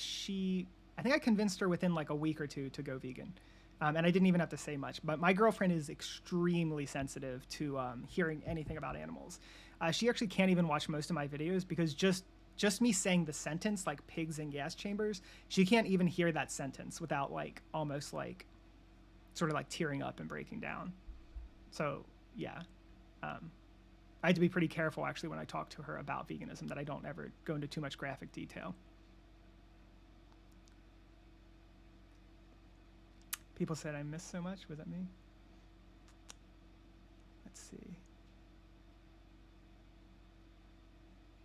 Speaker 1: I think I convinced her within like a week or two to go vegan. And I didn't even have to say much. But my girlfriend is extremely sensitive to hearing anything about animals. She actually can't even watch most of my videos because just me saying the sentence, like pigs in gas chambers, she can't even hear that sentence without like almost like sort of like tearing up and breaking down. So yeah, I had to be pretty careful actually when I talk to her about veganism that I don't ever go into too much graphic detail. People said I missed so much. Was that me? Let's see.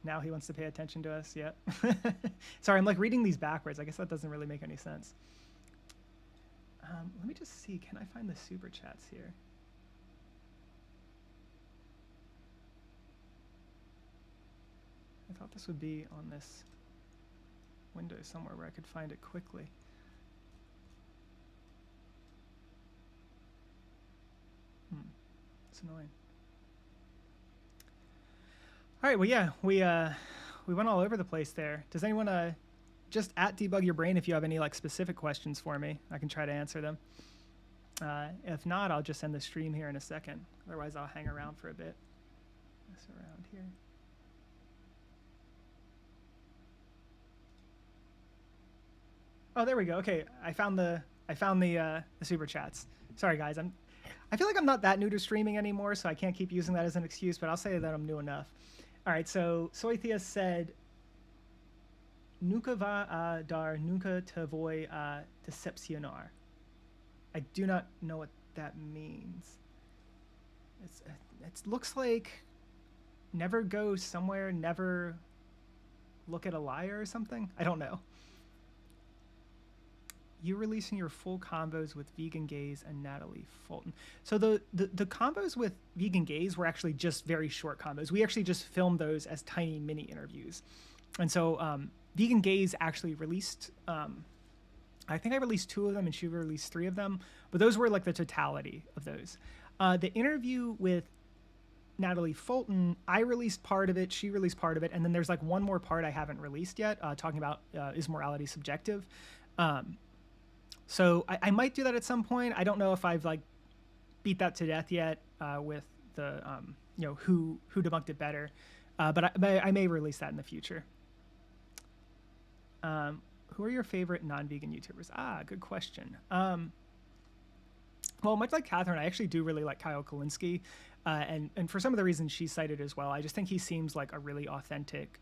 Speaker 1: Now he wants to pay attention to us. Yep. Sorry, I'm like reading these backwards. I guess that doesn't really make any sense. Let me just see. Can I find the super chats here? I thought this would be on this window somewhere where I could find it quickly. It's annoying. All right, well, yeah, we went all over the place there. Does anyone just at debug your brain if you have any like specific questions for me? I can try to answer them. If not, I'll just end the stream here in a second. Otherwise, I'll hang around for a bit. Mess around here. Oh, there we go. Okay, I found the super chats. Sorry, guys. I feel like I'm not that new to streaming anymore, so I can't keep using that as an excuse. But I'll say that I'm new enough. All right. So Soythea said, "Nunca va a dar, nunca te voy a decepcionar." I do not know what that means. It looks like never go somewhere, never look at a liar or something. I don't know. You releasing your full combos with Vegan Gaze and Natalie Fulton. So the combos with Vegan Gaze were actually just very short combos. We actually just filmed those as tiny mini interviews. And so Vegan Gaze actually released, I think I released 2 of them and she released 3 of them, but those were like the totality of those. The interview with Natalie Fulton, I released part of it, she released part of it, and then there's like one more part I haven't released yet, talking about is morality subjective? So I might do that at some point. I don't know if I've like beat that to death yet with the who debunked it better, but I may release that in the future. Who are your favorite non-vegan YouTubers? Good question. Well, much like Catherine, I actually do really like Kyle Kalinske, and for some of the reasons she cited as well. I just think he seems like a really authentic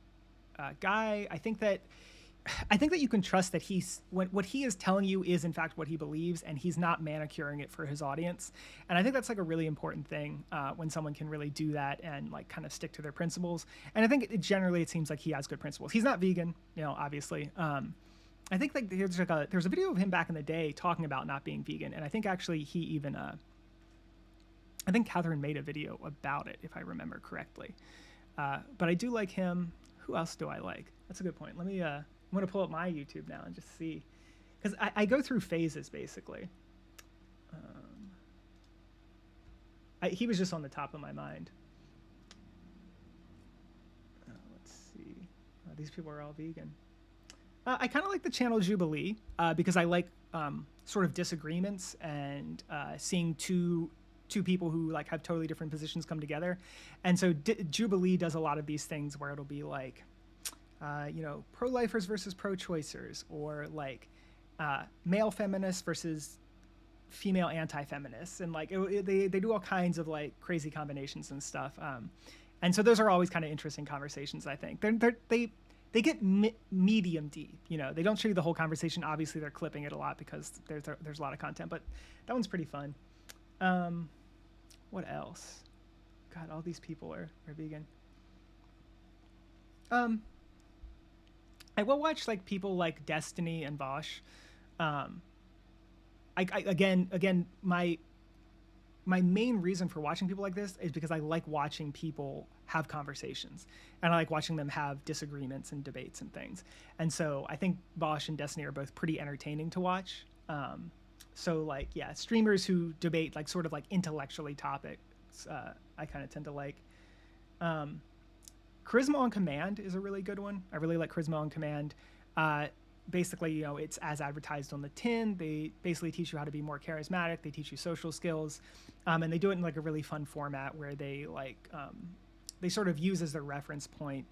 Speaker 1: guy. I think that you can trust that what he is telling you is in fact what he believes, and he's not manicuring it for his audience. And I think that's like a really important thing when someone can really do that and like kind of stick to their principles. And I think generally it seems like he has good principles. He's not vegan, obviously. I think like there's a video of him back in the day talking about not being vegan, and I think actually he even I think Catherine made a video about it if I remember correctly. But I do like him. Who else do I like? That's a good point. Let me I'm going to pull up my YouTube now and just see. Because I go through phases, basically. He was just on the top of my mind. Let's see. These people are all vegan. I kind of like the channel Jubilee because I like sort of disagreements and seeing two people who like have totally different positions come together. And so Jubilee does a lot of these things where it'll be like, pro-lifers versus pro-choicers, or like male feminists versus female anti-feminists, and like they do all kinds of like crazy combinations and stuff. And so those are always kind of interesting conversations. I think they get medium deep. They don't show you the whole conversation. Obviously, they're clipping it a lot because there's a lot of content, but that one's pretty fun. What else? God, all these people are vegan. I will watch like people like Destiny and Bosch. Again, my main reason for watching people like this is because I like watching people have conversations, and I like watching them have disagreements and debates and things. And so I think Bosch and Destiny are both pretty entertaining to watch. So like, yeah, streamers who debate like sort of like intellectually topics, I kind of tend to like. Charisma on Command is a really good one. I really like Charisma on Command. Basically, it's as advertised on the tin. They basically teach you how to be more charismatic. They teach you social skills, and they do it in like a really fun format where they like they sort of use as their reference point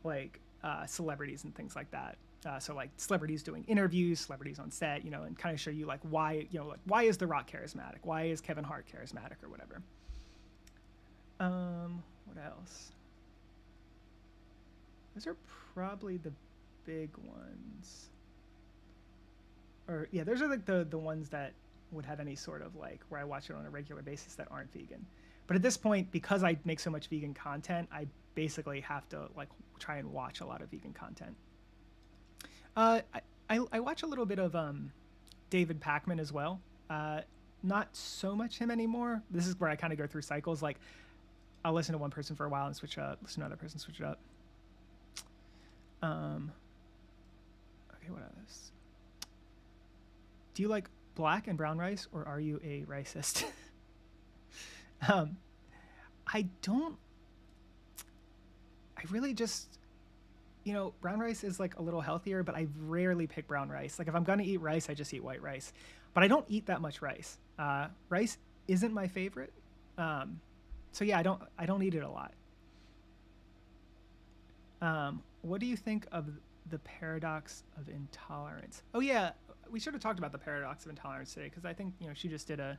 Speaker 1: like celebrities and things like that. So like celebrities doing interviews, celebrities on set, and kind of show you like why, like why is The Rock charismatic? Why is Kevin Hart charismatic or whatever? What else? Those are probably the big ones. Or yeah, those are like the ones that would have any sort of like where I watch it on a regular basis that aren't vegan. But at this point, because I make so much vegan content, I basically have to like try and watch a lot of vegan content. I watch a little bit of David Pakman as well. Not so much him anymore. This is where I kind of go through cycles. Like I'll listen to one person for a while and switch up, listen to another person, switch it up. Okay, what else? Do you like black and brown rice, or are you a racist? I don't. I really just, you know, brown rice is like a little healthier, but I rarely pick brown rice. Like if I'm gonna eat rice, I just eat white rice. But I don't eat that much rice. Rice isn't my favorite. So yeah, I don't eat it a lot. What do you think of the paradox of intolerance? Oh yeah, we should have talked about the paradox of intolerance today, because I think, you know, she just did a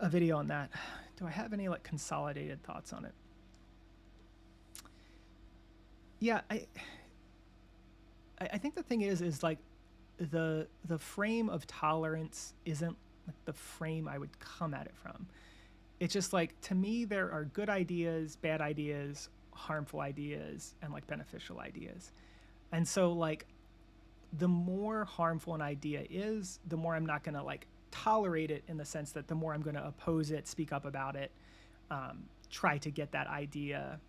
Speaker 1: video on that. Do I have any like consolidated thoughts on it? Yeah, I think the thing is like the frame of tolerance isn't like the frame I would come at it from. It's just like, to me, there are good ideas, bad ideas, harmful ideas, and like beneficial ideas. And so like the more harmful an idea is, the more I'm not going to like tolerate it, in the sense that the more I'm going to oppose it, speak up about it, try to get that idea,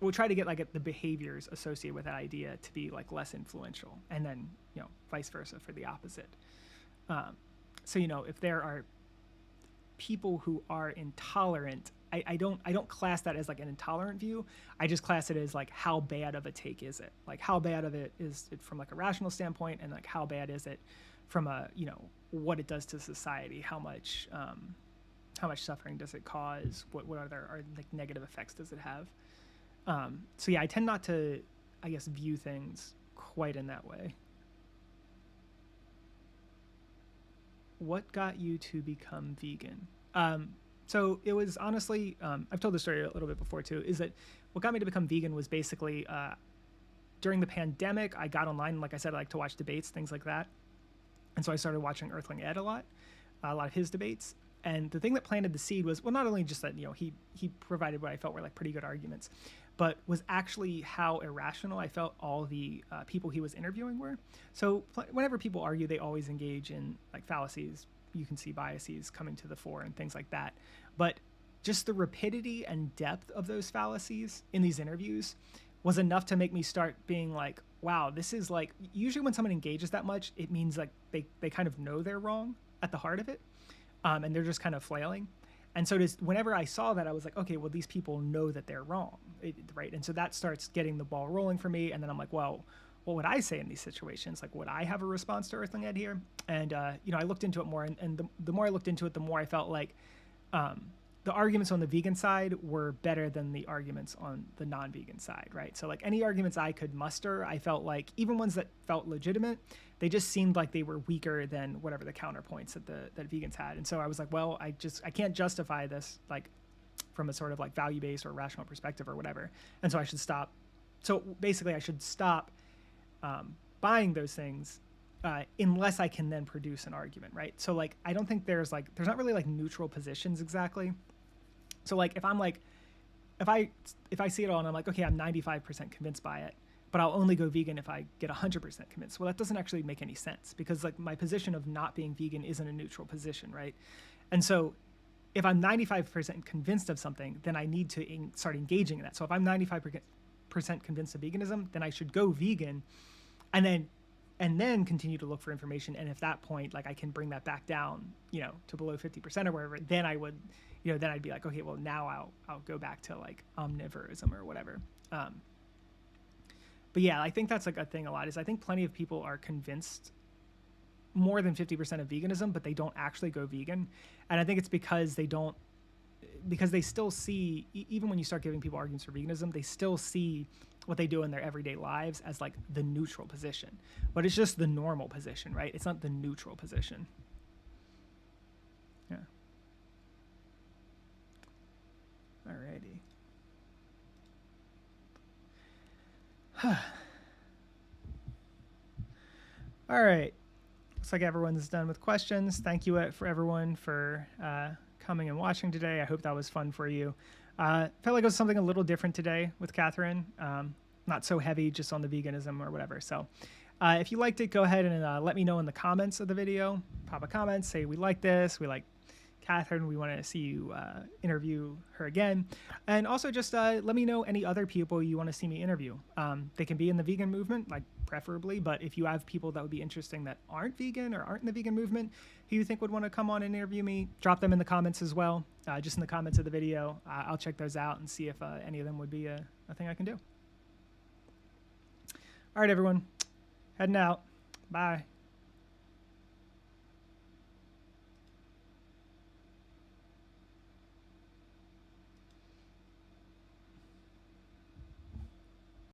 Speaker 1: we'll try to get like the behaviors associated with that idea to be like less influential, and then, you know, vice versa for the opposite. So, you know, if there are people who are intolerant, I don't class that as like an intolerant view. I just class it as like, how bad of a take is it? Like how bad of it is it from like a rational standpoint, and like how bad is it from a, you know, what it does to society? How much suffering does it cause? What are like negative effects does it have? So yeah, I tend not to, I guess, view things quite in that way. What got you to become vegan? So it was honestly, I've told this story a little bit before too, is that what got me to become vegan was basically during the pandemic, I got online. Like I said, I like to watch debates, things like that. And so I started watching Earthling Ed a lot of his debates. And the thing that planted the seed was, well, not only just that, you know, he provided what I felt were like pretty good arguments, but was actually how irrational I felt all the people he was interviewing were. So whenever people argue, they always engage in like fallacies. You can see biases coming to the fore and things like that. But just the rapidity and depth of those fallacies in these interviews was enough to make me start being like, wow, this is like, usually when someone engages that much, it means like they kind of know they're wrong at the heart of it. And they're just kind of flailing. And so whenever I saw that, I was like, okay, well, these people know that they're wrong, right? And so that starts getting the ball rolling for me. And then I'm like, well, what would I say in these situations? Like, would I have a response to Earthling Ed here? And, you know, I looked into it more. And the more I looked into it, the more I felt like the arguments on the vegan side were better than the arguments on the non-vegan side, right? So like any arguments I could muster, I felt like, even ones that felt legitimate, they just seemed like they were weaker than whatever the counterpoints that vegans had. And so I was like, well, I can't justify this like from a sort of like value-based or rational perspective or whatever. And so I should stop. So basically I should stop buying those things unless I can then produce an argument, right? So like, I don't think there's not really like neutral positions exactly. So like, if I see it all and I'm like, okay, I'm 95% convinced by it, but I'll only go vegan if I get 100% convinced. Well, that doesn't actually make any sense, because like my position of not being vegan isn't a neutral position, right? And so if I'm 95% convinced of something, then I need to start engaging in that. So if I'm 95% convinced of veganism, then I should go vegan, and then continue to look for information. And if that point, like I can bring that back down, you know, to below 50% or wherever, then I would, you know, then I'd be like, okay, well now I'll go back to like omnivorism or whatever. But yeah, I think that's like a thing a lot, is I think plenty of people are convinced more than 50% of veganism, but they don't actually go vegan. And I think it's because they still see, even when you start giving people arguments for veganism, they still see what they do in their everyday lives as like the neutral position. But it's just the normal position, right? It's not the neutral position. Yeah. Alrighty. All right. looks like everyone's done with questions. Thank you for everyone for coming and watching today. I hope that was fun for you. Felt like it was something a little different today with Catherine. Not so heavy just on the veganism or whatever. So if you liked it, go ahead and let me know in the comments of the video. Pop a comment, say we like this, we like Catherine, we want to see you interview her again. And also just let me know any other people you want to see me interview. They can be in the vegan movement, like preferably, but if you have people that would be interesting that aren't vegan or aren't in the vegan movement who you think would want to come on and interview me, drop them in the comments as well. Just in the comments of the video. I'll check those out and see if any of them would be a thing I can do. All right, everyone. Heading out. Bye.